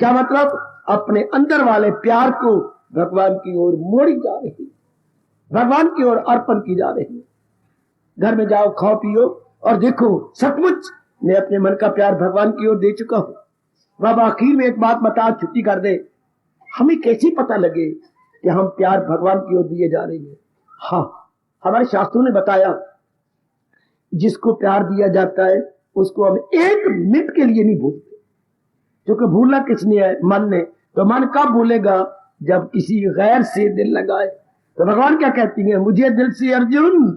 क्या मतलब? अपने अंदर वाले प्यार को भगवान की ओर मोड़ी जा रही है, भगवान की ओर अर्पण की जा रही है। घर में जाओ, खाओ पियो और देखो सचमुच मैं अपने मन का प्यार भगवान की ओर दे चुका हूं। बाबा आखिर में एक बात बता, छुट्टी कर दे, हमें कैसे पता लगे कि हम प्यार भगवान की ओर दिए जा रहे हैं? हाँ, हमारे शास्त्रों ने बताया जिसको प्यार दिया जाता है उसको हम एक मिनट के लिए नहीं भूलते, क्योंकि भूलना किसने है? मन ने। तो मन कब भूलेगा? जब किसी गैर से दिल लगाए। तो भगवान क्या कहती है? मुझे दिल से अर्जुन,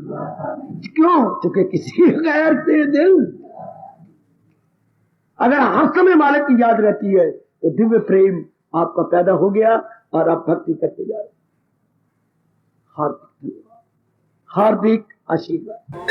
क्यों? क्योंकि किसी गैर से दिल। अगर हर समय मालिक की याद रहती है तो दिव्य प्रेम आपका पैदा हो गया और आप भक्ति करते जा रहे। हार्दिक आशीर्वाद।